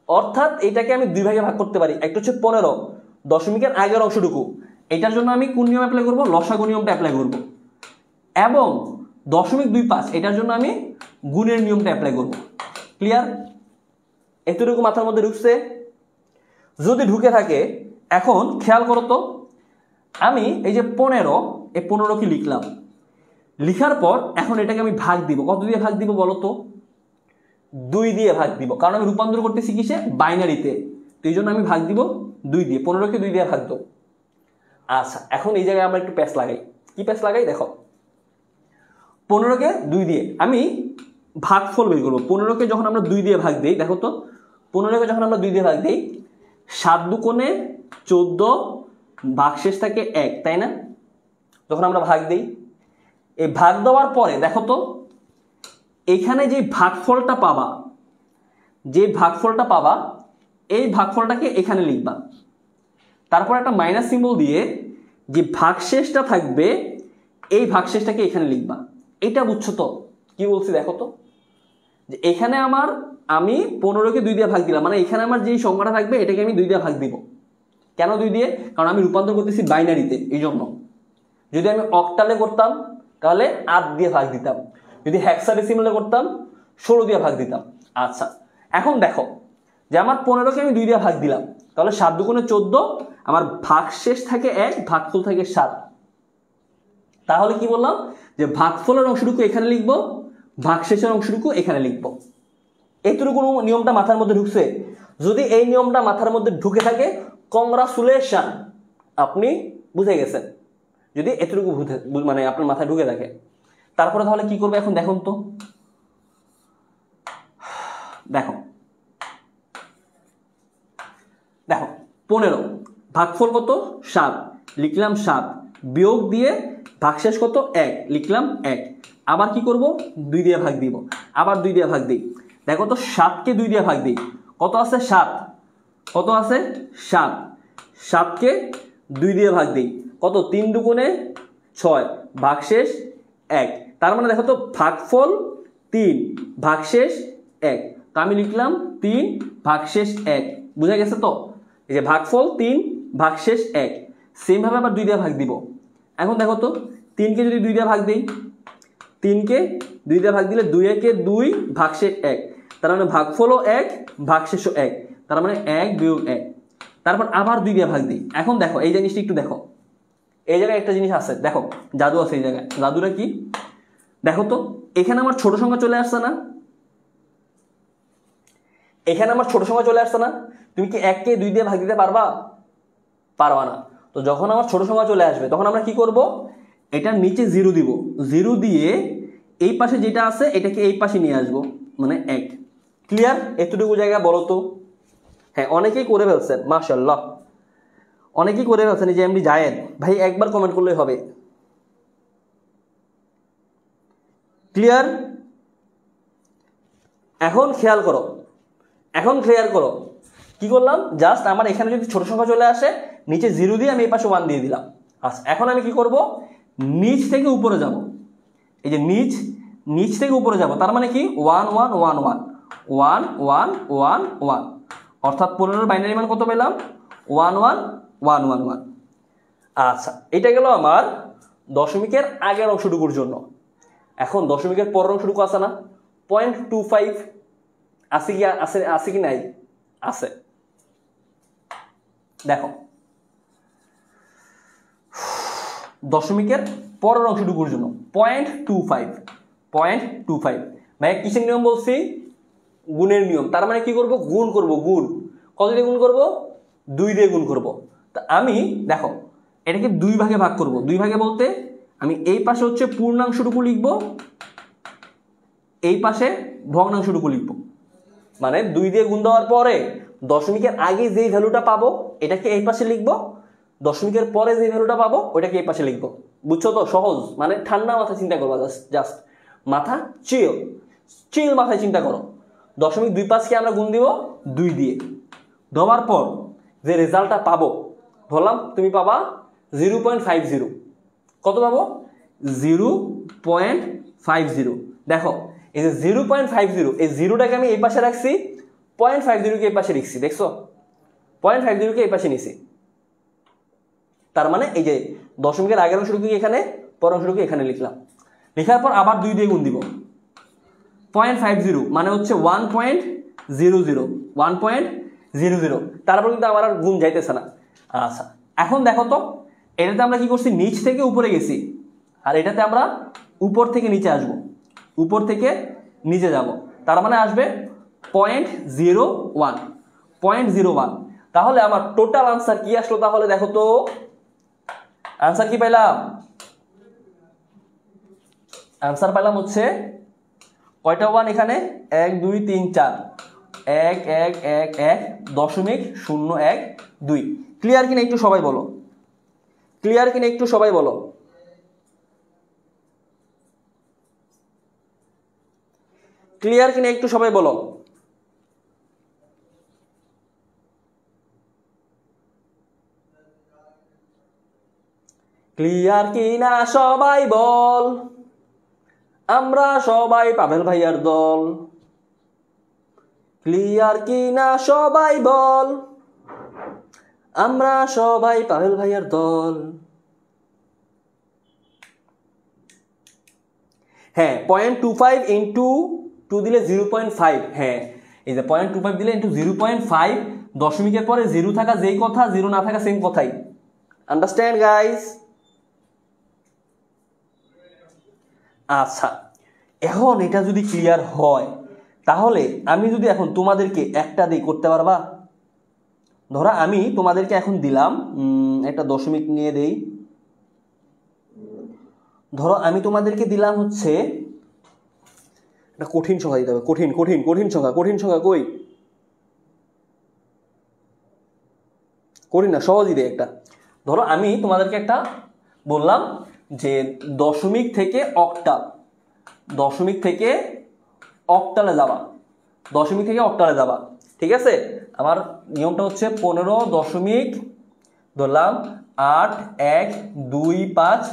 [SPEAKER 2] অর্থাৎ এটাকে আমি দুই ভাগে ভাগ করতে পারি। একটা হচ্ছে 15 দশমিকের আগের অংশটুকু, এটার জন্য আমি কোন নিয়ম অ্যাপ্লাই করব, লসাগু নিয়মটা অ্যাপ্লাই করব, এবং 0.25 এটার জন্য আমি গুণের নিয়মটা অ্যাপ্লাই করব। ক্লিয়ার? এতটুকু মাথার মধ্যে ঢুকছে? যদি ঢুকে থাকে এখন খেয়াল করো তো, আমি এই যে 15 এই 15 কি লিখলাম, লিখার পর এখন এটাকে আমি ভাগ দিব। কত দিয়ে ভাগ দিব বলো তো? 2 দিয়ে ভাগ দিব, কারণ আমি রূপান্তর করতেছি কিসে, বাইনারিতে। তো এই জন্য আমি ভাগ দিব 2 দিয়ে, 15কে 2 দিয়ে ভাগ দেব। আচ্ছা, এখন এই জায়গায় আমরা একটু প্যাচ লাগাই। কি প্যাচ লাগাই? দেখো 15কে 2 দিয়ে আমি ভাগফল বের করবো। 15কে যখন আমরা 2 দিয়ে ভাগ দিই, দেখো তো 15কে যখন আমরা 2 দিয়ে ভাগ দিই, 7 দুকোণে 14, ভাগশেষ থাকে 1, তাই না? যখন আমরা ভাগ দিই, এই ভাগ দেওয়ার পরে দেখো তো এখানে যে ভাগফলটা পাবা, এই ভাগফলটাকে এখানে লিখবা। তারপর একটা মাইনাস সিম্বল দিয়ে যে ভাগশেষটা থাকবে এই ভাগশেষটাকে এখানে লিখবা। এটা বুঝছো তো কি বলছি? দেখো তো যে এখানে আমি 15কে 2 দিয়ে ভাগ দিলাম, মানে এখানে আমার যে সংখ্যাটা থাকবে এটাকে আমি 2 দিয়ে ভাগ দিব। কেন 2 দিয়ে? কারণ আমি রূপান্তর করতেছি বাইনারিতে, এই জন্য। যদি আমি অক্টালে করতাম তাহলে 8 দিয়ে ভাগ দিতাম, যদি হেক্সাডেসিমালে করতাম 16 দিয়ে ভাগ দিতাম। আচ্ছা, এখন দেখো যে আমার 15কে আমি 2 দিয়ে ভাগ দিলাম, তাহলে 7 দুগুণে 14, আমার ভাগশেষ থাকে 1, ভাগফল থাকে 7। তাহলে কি বললাম যে ভাগফলের অংশটুকু এখানে লিখবো, ভাগশেষের অংশটুকু এখানে লিখবো। এতটুকু নিয়মটা মাথার মধ্যে ঢুকছে? যদি এই নিয়মটা মাথার মধ্যে ঢুকে থাকে, কংগ্রাচুলেশন, আপনি বুঝে গেছেন। যদি এতটুকু মানে আপনার মাথায় ঢুকে থাকে, তারপরে তাহলে কি করবে এখন দেখুন তো। দেখো 15 ভাগফল কত, 7, লিখলাম 7, বিয়োগ দিয়ে ভাগশেষ কত, 1, লিখলাম 1। আবার কি করব, 2 দিয়ে ভাগ দিব, আবার 2 দিয়ে ভাগ দিই। দেখো তো 7কে 2 দিয়ে ভাগ দিই, কত আছে 7, কত আছে 7, 7কে 2 দিয়ে ভাগ দিই, কত 3 দুগুণে 6, ভাগশেষ 1। তার মানে দেখো তো ভাগফল 3, ভাগশেষ 1, তো আমি লিখলাম 3 ভাগশেষ 1। বুঝা গেছে তো? এই যে ভাগফল 3 ভাগশেষ 1, সেম ভাবে আবার 2 দিয়ে ভাগ দিব। এখন দেখো তো 3কে যদি 2 দিয়ে ভাগ দিই, 3কে 2 দিয়ে ভাগ দিলে 2 একে 2, ভাগশেষ 1, তার মানে ভাগফলও 1, ভাগশেষও 1, তার মানে 1 বিয়োগ 1। তারপর আবার 2 দিয়ে ভাগ দিই। এখন দেখো এই জিনিসটা একটু দেখো, এই জায়গায় একটা জিনিস আছে, দেখো জাদু আছে এই জায়গায়। জাদুটা কি দেখো তো, এখানে আমার ছোট সংখ্যা চলে আসছে না, এখানে আমার ছোট সংখ্যা চলে আসছে না? তুমি কি 1কে 2 দিয়ে ভাগ দিতে পারবা? পারবা না। তো যখন আমার ছোট সংখ্যা চলে আসবে তখন আমরা কি করব, এটার নিচে 0 দিব, 0 দিয়ে এই পাশে যেটা আছে এটাকে এই পাশে নিয়ে আসবো, মানে 1। ক্লিয়ার? এতটুকু জায়গা বলো তো। হ্যাঁ, অনেকেই করে ফেলছেন, মাশাআল্লাহ, অনেকেই করে ফেলছেন। এই যে এমডি জায়েদ ভাই একবার কমেন্ট করলেই হবে। ক্লিয়ার? এখন খেয়াল করো, কি করলাম, জাস্ট আমার এখানে যদি ছোট সংখ্যা চলে আসে নিচে 0 দিয়ে আমি এই পাশে 1 দিয়ে দিলাম। আচ্ছা, এখন আমি কি করব, নিচ থেকে উপরে যাব। এই যে নিচ থেকে উপরে যাব, তার মানে কি 1 1 1 1 1 1 1 1, অর্থাৎ 15 বাইনারি মান কত পেলাম, 1 1 1 1 1। আচ্ছা, এটা গেল আমার দশমিকের আগের অংশটুকুর জন্য। এখন দশমিকের পরের অংশটুকু আছে না, 0.25 আছে কি নাই? আছে। দেখো দশমিকের পরের অংশটুকুর জন্য 0.25 ভাই কিসের নিয়ম বলছি, গুণের নিয়ম। তার মানে কি করব, গুণ করব। গুণ কত দিয়ে গুণ করব, 2 দিয়ে গুণ করব। তা আমি দেখো এটাকে 2 ভাগে ভাগ করব। 2 ভাগে বলতে আমি এই পাশে হচ্ছে পূর্ণাংশটুকু লিখব, এই পাশে ভগ্নাংশটুকু লিখব। মানে 2 দিয়ে গুণ দেওয়ার পরে দশমিকের আগে যেই ভ্যালুটা পাবো এটাকে এই পাশে লিখব, দশমিকের পরে যে ভ্যালুটা পাবো ওইটাকে এই পাশে লিখবো। বুঝছো তো? সহজ, মানে ঠান্ডা মাথায় চিন্তা করবা, জাস্ট মাথা চিল মাথায় চিন্তা করো। 0.25কে আমরা গুণ দিব 2 দিয়ে, দেওয়ার পর যে রেজাল্টটা পাবো, ধরলাম তুমি পাবা 0.50 কত পাবো 0.50 দেখো এই যে 0.50 এই জিরোটাকে আমি এই পাশে রাখছি 0.50 কে এই পাশে লিখছি দেখছো 0.50 কে এই পাশে নিছি তার মানে এই যে দশমিকের আগের অংশটুকু এখানে পরের অংশটুকু এখানে লিখলাম লেখার পর আবার 2 দিয়ে গুণ দিব 0.50 মানে হচ্ছে 1.00 তারপর কিন্তু আমার আর গুণ যাইতেছে না আচ্ছা এখন দেখো তো এটাতে আমরা কি করছি নিচ থেকে উপরে গেছি আর এটাতে আমরা উপর থেকে নিচে আসব উপর থেকে নিচে যাব তার মানে আসবে 0.01 তাহলে আমার টোটাল আনসার কি আসলো তাহলে দেখো তো আনসার কি পাইলাম আনসার পাইলাম হচ্ছে কয়টা ওয়ান এখানে 1 2 3 4 1.012 ক্লিয়ার কিনা একটু সবাই বলো ক্লিয়ার কিনা একটু সবাই বলো ক্লিয়ার কিনা একটু সবাই বলো ক্লিয়ার কিনা সবাই বল আমরা সবাই পাভেল ভাইয়ার দল ক্লিয়ার কিনা সবাই বল আমরা সবাই পাভেল ভাইয়ার দল হ্যাঁ 0.25 ইন্টু 2 দিলে 0.5 হ্যাঁ এই যে 0.25 দিলে ইন্টু 0.5 দশমিকের পরে 0 থাকা যেই কথা 0 না থাকা সেম কথাই আন্ডারস্ট্যান্ড গাইস আচ্ছা এখন এটা যদি ক্লিয়ার হয় তাহলে আমি যদি এখন তোমাদেরকে একটা দিয়ে করতে পারবা ধরো আমি তোমাদেরকে এখন দিলাম একটা দশমিক নিয়ে দেই ধরো আমি তোমাদেরকে দিলাম হচ্ছে একটা কঠিন সংখ্যা দিতে হবে কঠিন সংখ্যা কই কঠিন না সহজই দেই একটা ধরো আমি তোমাদেরকে একটা বললাম যে দশমিক থেকে অক্টালে যাবা ঠিক আছে আমার নিয়মটা হচ্ছে 15 দশমিক ধরলাম 8 1 2 5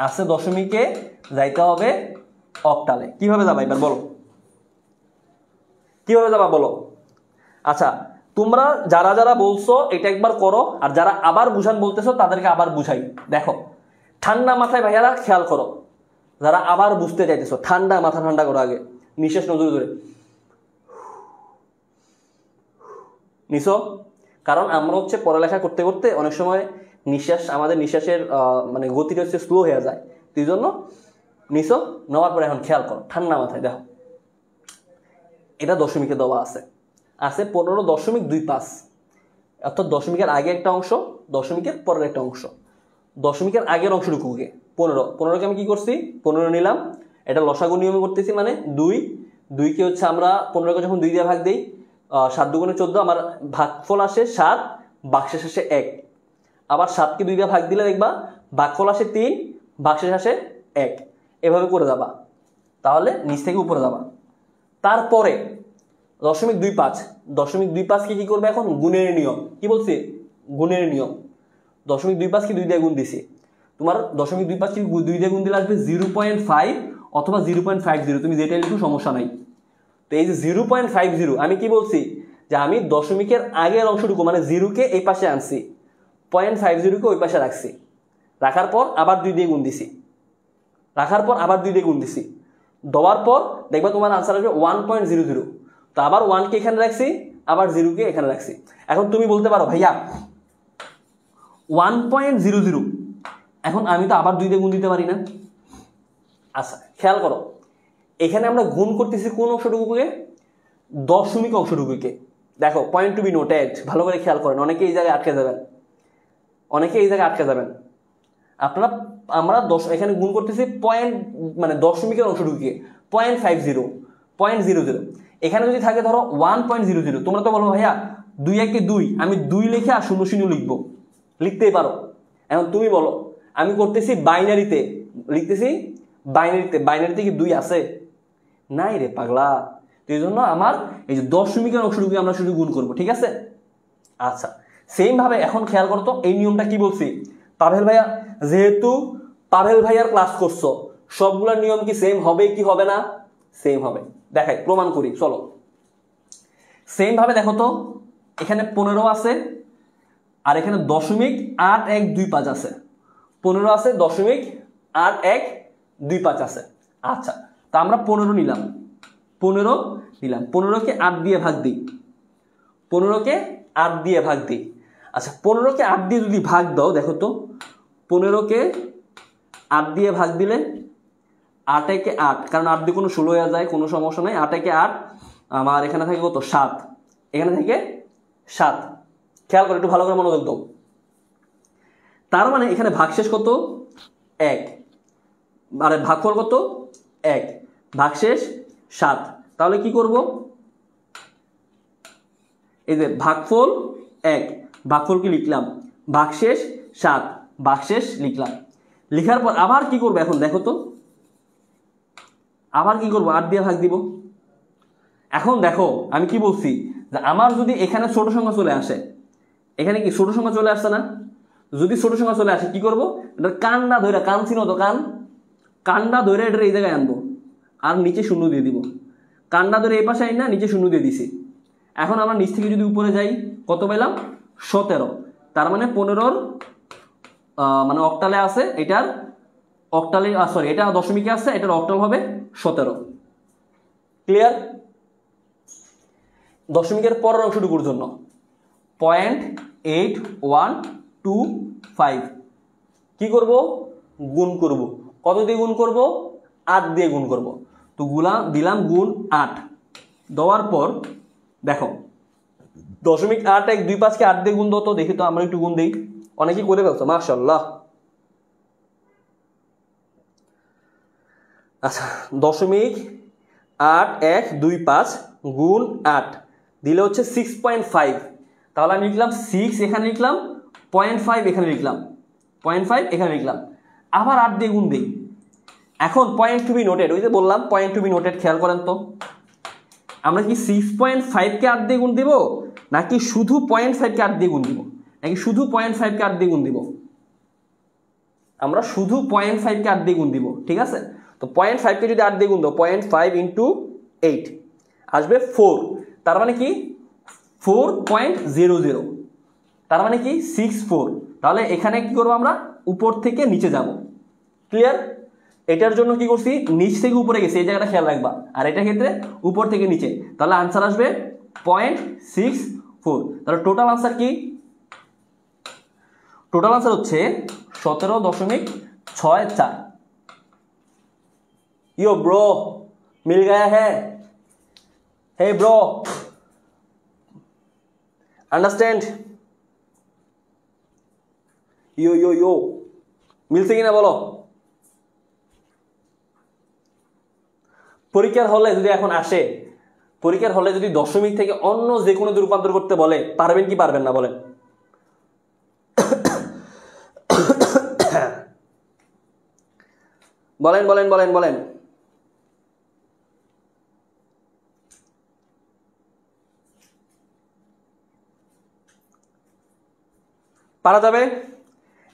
[SPEAKER 2] আছে দশমিকে যাইতে হবে অক্টালে কিভাবে যাবা এবার বলো কিভাবে যাবা বলো আচ্ছা তোমরা যারা যারা বলছো এটা একবার করো আর যারা আবার বুঝান বলতেছো তাদেরকে আবার বুঝাই দেখো ঠান্ডা মাথায় ভাইয়ারা খেয়াল করো যারা আবার বুঝতে চাইতেছো মাথা ঠান্ডা করো আগে নিঃশ্বাস নজরে ধরে নিছো কারণ আমরা হচ্ছে পড়ালেখা করতে করতে অনেক সময় আমাদের নিঃশ্বাসের মানে গতিটা হচ্ছে স্লো হয়ে যায় এই জন্য নিছো নেওয়ার পরে এখন খেয়াল করো ঠান্ডা মাথায় দেখো এটা দশমিকে দেওয়া আছে 15.25 অর্থাৎ দশমিকের আগে একটা অংশ দশমিকের পরের একটা অংশ দশমিকের আগের অংশটুকুকে 15কে আমি কি করছি 15 নিলাম এটা লসাগু নিয়মে করতেছি মানে 2 কে হচ্ছে আমরা 15কে যখন 2 দিয়ে ভাগ দেই 7 দুগুণে 14 আমার ভাগফল আসে 7 ভাগশেষ আসে 1 আবার 7কে 2 দিয়ে ভাগ দিলে দেখবা ভাগফল আসে 3 ভাগশেষ আসে 1 এভাবে করে যাবা তাহলে নিচ থেকে উপরে যাবা তারপরে 0.25 কি করবে এখন গুণের নিয়ম কি বলছি গুণের নিয়ম 0.25 কি 2 দিয়ে গুণ দিছি তোমার 0.25 কি 2 দিয়ে গুণ দিলে আসবে 0.5 অথবা 0.50 তুমি যেটা লিখো সমস্যা নাই তো এই যে 0.50 আমি কি বলছি যে আমি দশমিকের আগের অংশটুকু মানে 0 কে এই পাশে আনছি 0.50 কে ওই পাশে রাখছি রাখার পর আবার 2 দিয়ে গুণ দিছি দেওয়ার পর দেখবা তোমার আনসার আসবে 1.00 তো আবার 1 কে এখানে রাখছি আবার 0 কে এখানে রাখছি এখন তুমি বলতে পারো ভাইয়া 1.00 এখন আমি তো আবার 2 দিয়ে গুণ দিতে পারি না আচ্ছা খেয়াল করো এখানে আমরা গুণ করতেছি কোন অংশটুকুকে দশমিক অংশটুকুকে দেখো পয়েন্ট টু বি নোটেড ভালো করে খেয়াল করেন অনেকে এই জায়গায় আটকে যাবেন আমরা এখানে গুণ করতেছি পয়েন্ট মানে দশমিকের অংশটুকুকে 0.50 এখানে যদি থাকে ধরো 1.00 তোমরা তো বলো ভাইয়া 2 1 2 আমি 2 লিখে আর 0 লিখবো লিখতেই পারো এখন তুমি বলো আমি করতেছি বাইনারিতে বাইনারিতে কি 2 আছে নাই রে পাগলা তো এই জন্য আমার এই যে দশমিকের অংশটুকু আমরা শুধু গুণ করবো ঠিক আছে আচ্ছা সেম ভাবে এখন খেয়াল করো তো এই নিয়মটা কি বলছি পাভেল ভাইয়া, যেহেতু পাভেল ভাইয়ার ক্লাস করছো, সবগুলোর নিয়ম কি সেম হবে কি হবে না? সেম হবে। দেখাই, প্রমাণ করি, চলো। সেম ভাবে দেখো তো, এখানে 15 আছে আর এখানে 0.8125 আছে। 15 আছে, 0.8125 আছে। আচ্ছা, তা আমরা 15 নিলাম, 15কে 8 দিয়ে ভাগ দিই, 15কে 8 দিয়ে ভাগ দিই। আচ্ছা, 15কে 8 দিয়ে যদি ভাগ দাও, দেখো তো 15কে 8 দিয়ে ভাগ দিলে 8 একে 8, কারণ 8 দিয়ে কোনো 16 হয়ে যায়, কোনো সমস্যা নাই। 8 একে 8, আমার এখানে থাকে কত? 7, এখানে থেকে 7। খেয়াল করে, একটু ভালো করে মনোযোগ দাও। তার মানে এখানে ভাগশেষ কত? 1, আরে ভাগফল কত? 1, ভাগশেষ 7। তাহলে কি করব? এই যে ভাগফল 1, ভাগফল কি লিখলাম, ভাগশেষ 7, ভাগশেষ লিখলাম। লিখার পর আবার কি করবো এখন দেখো তো, আবার কি করবো? 8 দিয়ে ভাগ দিব। এখন দেখো আমি কি বলছি, যে আমার যদি এখানে ছোট সংখ্যা চলে আসে, এখানে কি ছোট সংখ্যা চলে আসছে না? যদি ছোট সংখ্যা চলে আসে কি করবো? এটার কান্ডা ধরে, কান চিনো তো, কান্ডা ধরে এটার এই জায়গায় আনবো আর নিচে শূন্য দিয়ে দিব। কান্ডা ধরে এই পাশে আই না, নিচে শূন্য দিয়ে দিছি। এখন আমরা নিচ থেকে যদি উপরে যাই, কত পেলাম? 17। তার মানে 15-র মানে অক্টালে আছে, এটার অক্টালে, সরি, এটা দশমিকে আছে, এটার অক্টাল হবে 17। ক্লিয়ার? দশমিকের পরের অংশটুকুর জন্য 0.8125 কি করব? গুণ করব। কত দিয়ে গুণ করব? 8 দিয়ে গুণ করব। তো দিলাম গুণ 8, দেওয়ার পর দেখো 0.8125কে 8 দিয়ে গুণ দাও তো, দেখি তো, আমরা একটু গুণ দিই। অনেকেই করে ফেলছো, মাশাআল্লাহ। আচ্ছা, 0.8125 গুণ 8 দিলে হচ্ছে 6.5। তাহলে আমি লিখলাম 6, এখানে লিখলাম 0.5, এখানে লিখলাম 0.5, এখানে লিখলাম। আবার 8 দিয়ে গুণ দিই। এখন পয়েন্ট টু বি নোটেড, ওই যে বললাম পয়েন্ট টু বি নোটেড, খেয়াল করেন তো, আমরা কি 6.5কে 8 দিয়ে গুণ দিব, নাকি শুধু 0.5কে 8 দিয়ে গুণ দিব, নাকি শুধু 0.5কে 8 দিয়ে গুণ দিব? আমরা শুধু 0.5কে 8 দিয়ে গুণ দিব, ঠিক আছে? তো 0.5কে যদি 8 দিয়ে গুণ দাও, 0.5 × 8 আসবে 4। তার মানে কি 4.00, তার মানে কি 64। তাহলে এখানে কি করবো? আমরা উপর থেকে নিচে যাব। ক্লিয়ার? এটার জন্য কি করছি? নিচ থেকে উপরে গেছে, এই জায়গাটা খেয়াল রাখবা। আর এটার ক্ষেত্রে উপর থেকে নিচে, তাহলে আনসার আসবে 0.64। তাহলে টোটাল আনসার কি? টোটাল আনসার হচ্ছে 17.64। यो ब्रो, मिल गया है? हे ब्रो, अंडरस्टैंड? यो यो यो, মিলছে কিনা বলো? পরীক্ষার হলে যদি এখন আসে, পরীক্ষার হলে যদি দশমিক থেকে অন্য যে কোনো রূপান্তর করতে বলে, পারবেন কি পারবেন না বলেন? বলেন বলেন বলেন বলেন। পারা যাবে?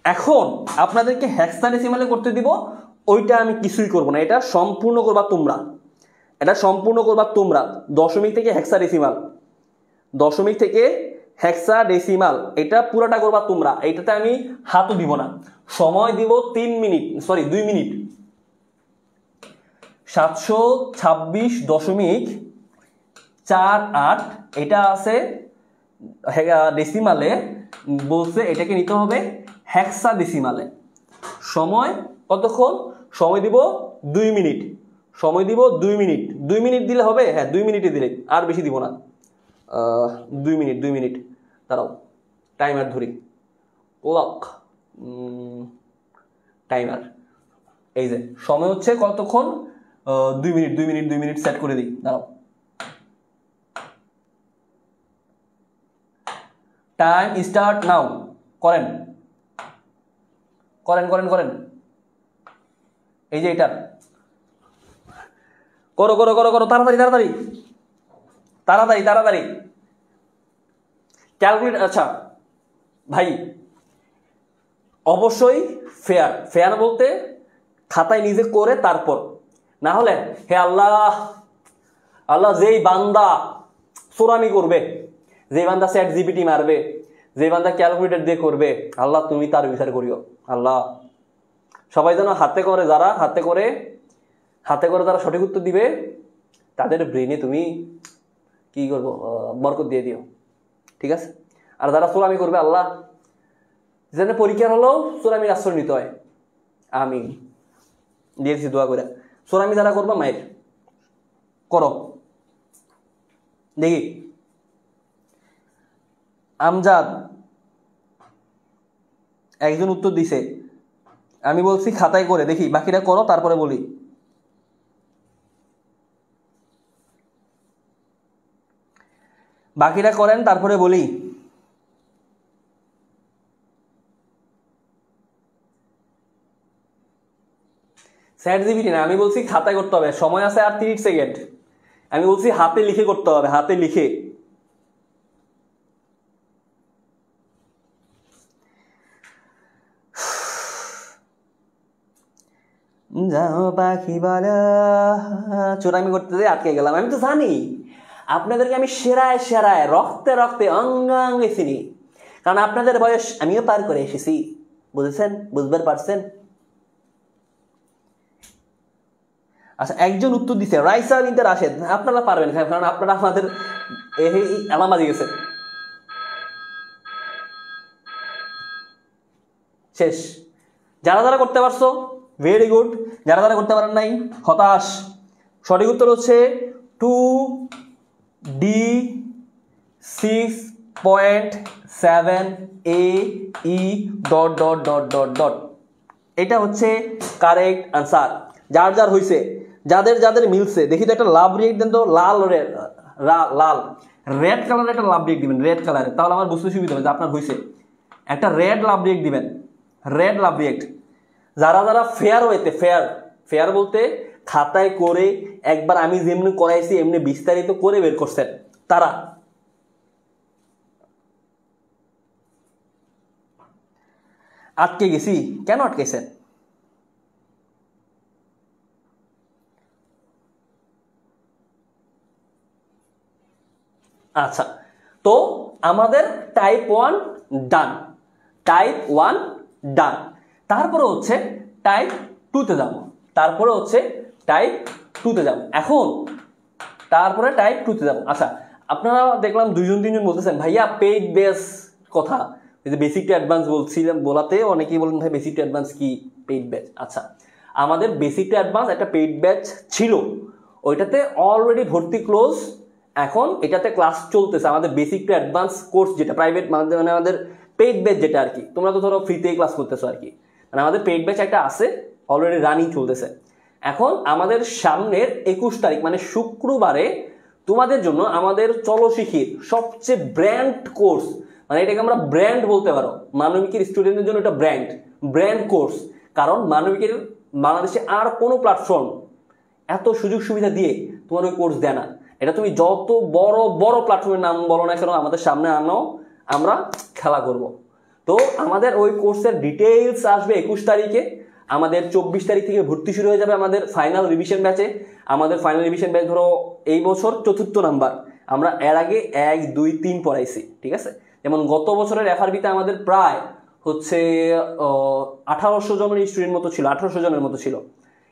[SPEAKER 2] এখন আপনাদেরকে হেক্সাডেসিমালে করতে দিব, ওইটা আমি কিছুই করব না, এটা সম্পূর্ণ করবা তোমরা, এটা সম্পূর্ণ করবা তোমরা। দশমিক থেকে হেক্সাডেসিমাল, দশমিক থেকে হেক্সাডেসিমাল, এটা পুরোটা করবা তোমরা। এটাতে আমি হাতও দিব না, সময় দিব 3 মিনিট, সরি 2 মিনিট। 726.48 এটা আছে ডেসিমালে, বলছে এটাকে নিতে হবে হেক্সাডেসিমালে। সময় কতক্ষণ? সময় দিব 2 মিনিট, সময় দিব 2 মিনিট। 2 মিনিট দিলে হবে? হ্যাঁ, 2 মিনিটে দিলে, আর বেশি দিব না। 2 মিনিট, 2 মিনিট দাঁড়াও, টাইমার ধরি, ক্লক, টাইমার। এই যে সময় হচ্ছে কতক্ষণ? 2 মিনিট, 2 মিনিট, 2 মিনিট সেট করে দিই, দাঁড়াও। Time start now. করেন করেন করেন করেন, এই যে এটা করো করো করো করো, তাড়াতাড়ি তাড়াতাড়ি তাড়াতাড়ি তাড়াতাড়ি ক্যালকুলেট। আচ্ছা ভাই, অবশ্যই ফেয়ার। ফেয়ার বলতে খাতায় নিজে করে তারপর, না হলে হে আল্লাহ, আল্লাহ যেই বান্দা চোরামি করবে, যেই বান্দা চ্যাট জিপিটি মারবে, যেই বান্দা ক্যালকুলেটর দিয়ে করবে, আল্লাহ তুমি তার বিচার করিও আল্লাহ। সবাই যেন হাতে করে যারা যারা সঠিক উত্তর দিবে তাদের ব্রেনে তুমি কি করবো বরকত দিয়ে দিও, ঠিক আছে। আর যারা চোরামি করবে আল্লাহ যেন পরীক্ষার হলেও চোরামির আশ্রয় নিতে হয়। আমি দিয়েছি দোয়া করে। চোরামি যারা করবা মায়ের করো। দেখি আমজাদ একজন উত্তর দিছে, আমি বলছি খাতায় করে, দেখি বাকিটা করো তারপরে বলি। বাকিটা করেন তারপরে বলি। চ্যাট জিপিটি না, আমি বলছি খাতায় করতে হবে, সময় আছে আর 30 সেকেন্ড। আমি বলছি হাতে লিখে করতে হবে, হাতে লিখে। যাও পাখি বলা, চোরামি করতে যেয়ে আটকে গেলাম। আমি তো জানি আপনাদেরকে আমি সেরায় সেরায় রক্তে রক্তে অঙ্গাঙ্গে চিনি, কারণ আপনাদের বয়স আমিও পার করে এসেছি। বুঝেছেন? বুঝবার পারছেন? আচ্ছা, একজন উত্তর দিচ্ছে রাইসা বিনতে রাশেদ। আপনারা পারবেন কারণ আপনারা আমাদের আলাম বাজে গেছে। শেষ। যারা যারা করতে পারছো ভেরি গুড, যারা যারা করতে পারেন নাই হতাশ। সঠিক উত্তর হচ্ছে 2D6.7AE ... এটা হচ্ছে কারেক্ট আনসার। যার যার হয়েছে, যাদের যাদের মিলছে, দেখি তো একটা লাভ রিয়েক্ট দেন তো। লাল রেড কালারের একটা লাভ রিয়েক্ট দিবেন, রেড কালারের, তাহলে আমার বুঝতে সুবিধা হবে যে আপনার হয়েছে। একটা রেড লাভ রিয়েক্ট দিবেন, রেড লাভ রিয়েক্ট। যারা যারা ফেয়ার হইতে, ফেয়ার বলতে খাতায় করে একবার আমি যেমনি করাইছি এমনি বিস্তারিত করে বের করছেন তারা। আটকে গেছি কেন? আটকেছেন? আচ্ছা, তো আমাদের টাইপ 1 ডান, টাইপ 1 ডান। তারপরে হচ্ছে টাইপ 2 তে যাব, তারপরে হচ্ছে টাইপ 2 তে যাব। এখন তারপরে টাইপ 2 তে যাব। আচ্ছা, আপনারা দেখলাম 2-3জন বলতেছেন ভাইয়া পেইড বেস কথা, এই যে বেসিক টু অ্যাডভান্স বলছিলাম, বলাতে অনেকেই বলেন ভাই বেসিক টু অ্যাডভান্স কি, পেইড ব্যাচ। আচ্ছা, আমাদের বেসিক টু অ্যাডভান্স একটা পেইড ব্যাচ ছিল, ওইটাতে অলরেডি ভর্তি ক্লোজ। এখন এটাতে ক্লাস চলতেছে, আমাদের বেসিক টু অ্যাডভান্স কোর্স যেটা প্রাইভেট, মানে আমাদের পেইড ব্যাচ যেটা আর কি, তোমরা তো ধরো ফ্রিতেই ক্লাস করতেছো আর কি, মানে আমাদের পেইড ব্যাচ একটা আছে অলরেডি রানিং চলতেছে। এখন আমাদের সামনের 21 তারিখ মানে শুক্রবারে তোমাদের জন্য আমাদের চলো শিখির সবচেয়ে ব্র্যান্ড কোর্স, মানে এটাকে আমরা ব্র্যান্ড বলতে পারো, মানবিকের স্টুডেন্টদের জন্য এটা ব্র্যান্ড কোর্স। কারণ মানবিকের বাংলাদেশে আর কোনো প্ল্যাটফর্ম এত সুযোগ সুবিধা দিয়ে তোমার ওই কোর্স দেয় না। এটা তুমি যত বড় বড় প্ল্যাটফর্মের নাম বলো না কেন, আমাদের সামনে আনো, আমরা খেলা করব। তো আমাদের ওই কোর্সের ডিটেইলস আসবে 21 তারিখে। আমাদের 24 তারিখ থেকে ভর্তি শুরু হয়ে যাবে আমাদের ফাইনাল রিভিশন ব্যাচে। আমাদের ফাইনাল রিভিশন ব্যাচ ধরো এই বছর 4র্থ নাম্বার, আমরা এর আগে 1, 2, 3 পড়াইছি, ঠিক আছে। যেমন গত বছরের এফআরবিতে আমাদের প্রায় হচ্ছে 1800 জনের স্টুডেন্ট মতো ছিল, 1800 জনের মতো ছিল।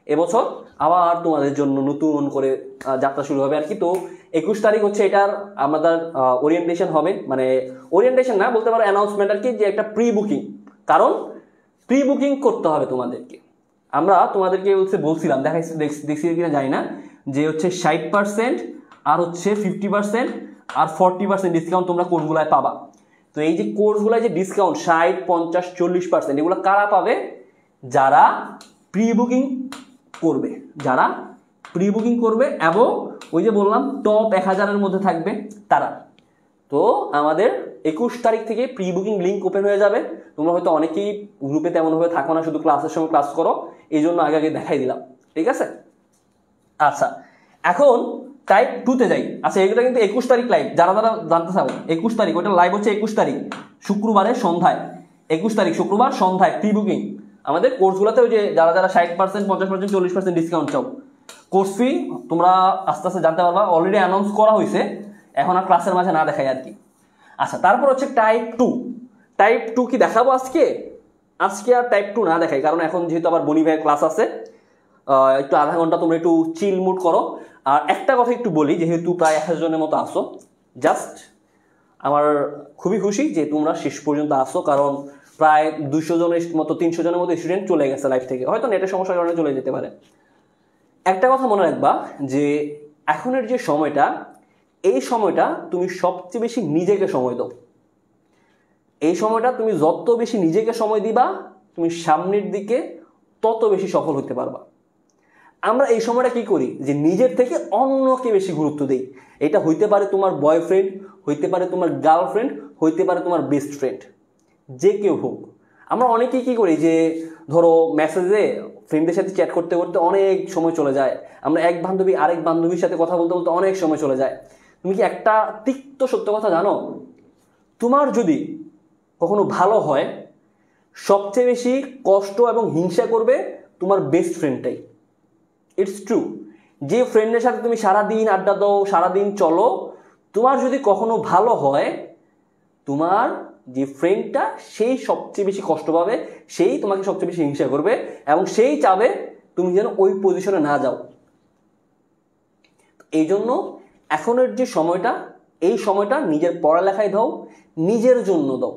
[SPEAKER 2] এবছর আবার তোমাদের জন্য নতুন করে যাত্রা শুরু হবে আর কি। তো 21 তারিখ হচ্ছে এটার আমাদের ওরিয়েন্টেশন হবে, মানে ওরিয়েন্টেশন না বলতে পারো, অ্যানাউন্সমেন্ট আর কি, যে একটা প্রি বুকিং। কারণ প্রি বুকিং করতে হবে তোমাদেরকে। আমরা তোমাদেরকে বলছিলাম, দেখছি কিনা জানি না, যে হচ্ছে 60% আর হচ্ছে 50% আর 40% ডিসকাউন্ট তোমরা কোর্সগুলায় পাবা। তো এই যে কোর্সগুলায় যে ডিসকাউন্ট 60, 50, 40% এগুলো কারা পাবে? যারা প্রি বুকিং করবে, যারা প্রি বুকিং করবে এবং ওই যে বললাম টপ 1000-এর মধ্যে থাকবে তারা। তো আমাদের 21 তারিখ থেকে প্রি বুকিং লিঙ্ক ওপেন হয়ে যাবে। তোমরা হয়তো অনেকেই গ্রুপে তেমনভাবে থাকো না, শুধু ক্লাসের সময় ক্লাস করো, এই জন্য আগে আগে দেখাই দিলাম, ঠিক আছে। আচ্ছা, এখন টাইপ 2 তে যাই। আচ্ছা, এগুলো কিন্তু 21 তারিখ লাইভ, যারা যারা জানতে চাও 21 তারিখ, ওটা লাইভ হচ্ছে 21 তারিখ শুক্রবারে সন্ধ্যায়। 21 তারিখ শুক্রবার সন্ধ্যায় প্রি বুকিং। আমাদের কোর্সগুলোতে ওই যে যারা যারা 60%, 50%, 40% ডিসকাউন্ট চাও, কোর্স ফি তোমরা আস্তে আস্তে জানতে পারবা। অলরেডি অ্যানাউন্স করা হয়েছে, এখন আর ক্লাসের মাঝে না দেখাই আর কি। আচ্ছা, তারপর হচ্ছে টাইপ 2। টাইপ 2 কি দেখাবো আজকে? আজকে আর টাইপ 2 না দেখাই, কারণ এখন যেহেতু আবার বনি ভাইয়ের ক্লাস আছে, একটু আধা ঘন্টা তোমরা একটু চিল মুড করো। আর একটা কথা একটু বলি, যেহেতু প্রায় 1000 জনের মতো আসো, জাস্ট আমার খুবই খুশি যে তোমরা শেষ পর্যন্ত আসো, কারণ প্রায় 200 জনের মতো 300 জনের মতো স্টুডেন্ট চলে গেছে লাইফ থেকে, হয়তো নেটের সমস্যার কারণে চলে যেতে পারে। একটা কথা মনে রাখবা যে এখনের যে সময়টা, এই সময়টা তুমি সবচেয়ে বেশি নিজেকে সময় দাও। এই সময়টা তুমি যত বেশি নিজেকে সময় দিবা, তুমি সামনের দিকে তত বেশি সফল হতে পারবা। আমরা এই সময়টা কি করি যে নিজের থেকে অন্যকে বেশি গুরুত্ব দেই। এটা হইতে পারে তোমার বয়ফ্রেন্ড, হইতে পারে তোমার গার্লফ্রেন্ড, হইতে পারে তোমার বেস্ট ফ্রেন্ড, যে কেউ হোক। আমরা অনেকেই কি করি যে ধরো মেসেজে ফ্রেন্ডদের সাথে চ্যাট করতে করতে অনেক সময় চলে যায়, আমরা এক বান্ধবী আরেক বান্ধবীর সাথে কথা বলতে বলতে অনেক সময় চলে যায়। তুমি কি একটা তিক্ত সত্য কথা জানো? তোমার যদি কখনো ভালো হয়, সবচেয়ে বেশি কষ্ট এবং হিংসা করবে তোমার বেস্ট ফ্রেন্ডটাই। It's true. যে ফ্রেন্ডের সাথে তুমি সারাদিন আড্ডা দাও, সারাদিন চলো, তোমার যদি কখনো ভালো হয়, তোমার যে ফ্রেন্ডটা সেই সবচেয়ে বেশি কষ্ট পাবে, সেই তোমাকে সবচেয়ে বেশি হিংসা করবে, এবং সেই চাবে তুমি যেন ওই পজিশনে না যাও। এই জন্য এখনের যে সময়টা, এই সময়টা নিজের পড়ালেখায় দাও, নিজের জন্য দাও,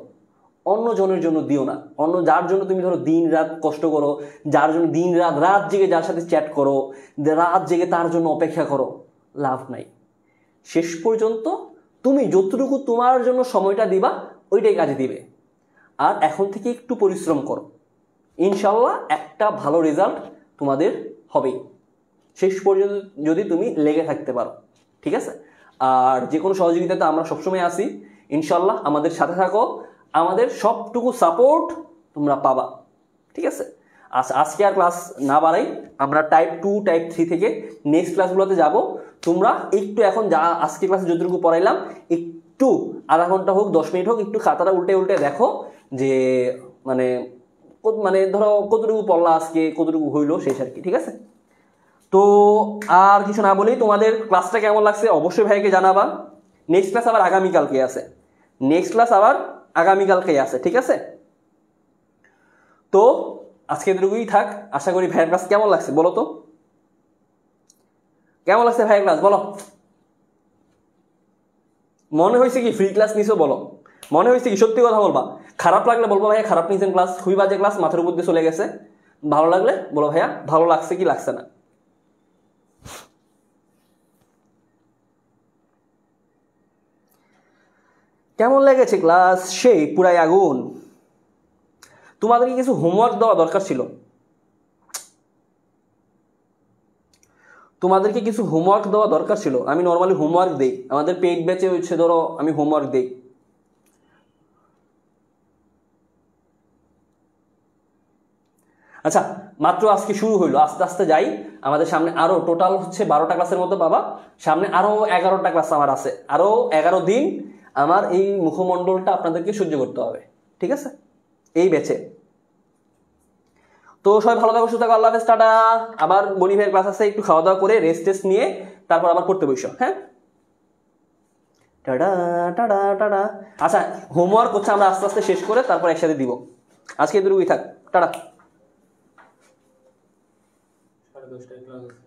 [SPEAKER 2] অন্য জনের জন্য দিও না। অন্য যার জন্য তুমি ধরো দিন রাত কষ্ট করো, যার জন্য দিন রাত জেগে যার সাথে চ্যাট করো, রাত জেগে তার জন্য অপেক্ষা করো, লাভ নাই। শেষ পর্যন্ত তুমি যতটুকু তোমার জন্য সময়টা দিবা, ওইটাই কাজে দিবে। আর এখন থেকে একটু পরিশ্রম করো, ইনশাল্লাহ একটা ভালো রেজাল্ট তোমাদের হবেই, শেষ পর্যন্ত যদি তুমি লেগে থাকতে পারো। ঠিক আছে? আর যে কোনো সহযোগিতাতে আমরা সবসময় আসি, ইনশাল্লাহ আমাদের সাথে থাকো, আমাদের সবটুকু সাপোর্ট তোমরা পাবা। ঠিক আছে? আজকে আর ক্লাস না বাড়াই, আমরা টাইপ 2 টাইপ 3 থেকে নেক্সট ক্লাসগুলোতে যাব। তোমরা একটু এখন যা আজকে ক্লাসে যতটুকু পড়াইলাম, একটু আধা ঘন্টা হোক 10 মিনিট হোক একটু খাতাটা উল্টে উল্টে দেখো যে মানে ধরো কতটুকু পড়লা আজকে, কতটুকু হইলো শেষ আর কি। ঠিক আছে? তো আর কিছু না বলেই, তোমাদের ক্লাসটা কেমন লাগছে অবশ্যই ভাইকে জানাবা। নেক্সট ক্লাস আবার আগামীকালকে আছে, ঠিক আছে? তো আজকে এতটুকুই থাক। আশা করি ভাইয়ের ক্লাস কেমন লাগছে বলো তো, কেমন লাগছে ভাইয়ের ক্লাস বলো। মনে হয়েছে কি ফ্রি ক্লাস নিছো বলো, মনে হয়েছে কি? সত্যি কথা বলবা। খারাপ লাগলে বলবো ভাইয়া খারাপ নিয়েছেন ক্লাস, খুবই বাজে ক্লাস, মাথার উপর দিয়ে চলে গেছে। ভালো লাগলে বলো ভাইয়া ভালো লাগছে কি লাগছে না। কেমন লেগেছে ক্লাস? সেই পুরাই আগুন। তোমাদেরকে কিছু হোমওয়ার্ক দেওয়া দরকার ছিল, আমি নর্মালি হোমওয়ার্ক দেই, আমাদের পেইড ব্যাচে হচ্ছে ধরো আমি হোমওয়ার্ক দেই। আচ্ছা, মাত্র আজকে শুরু হইলো, আস্তে আস্তে যাই। আমাদের সামনে আরো টোটাল হচ্ছে 12টা ক্লাসের মতো পাবা, সামনে আরো 11টা ক্লাস আমার আছে, আরো 11 দিন আমার এই মুখমণ্ডলটা আপনাদেরকে সহ্য করতে হবে। ঠিক আছে? এই ব্যাচে। তো সবাই ভালো থাকো, সুস্থ থাকো, আল্লাহ হাফেজ, টাটা। আবার বনি ভাইয়ের ক্লাস আছে, একটু খাওয়া দাওয়া করে রেস্ট টেস্ট নিয়ে তারপর আবার পড়তে বসো। হ্যাঁ, টাটা টাটা টাটা। আচ্ছা, হোমওয়ার্ক হচ্ছে আমরা আস্তে আস্তে শেষ করে তারপর একসাথে দিব। আজকে এতটুকুই থাক, টাটা।
[SPEAKER 3] 10:30টায় ক্লাস আছে।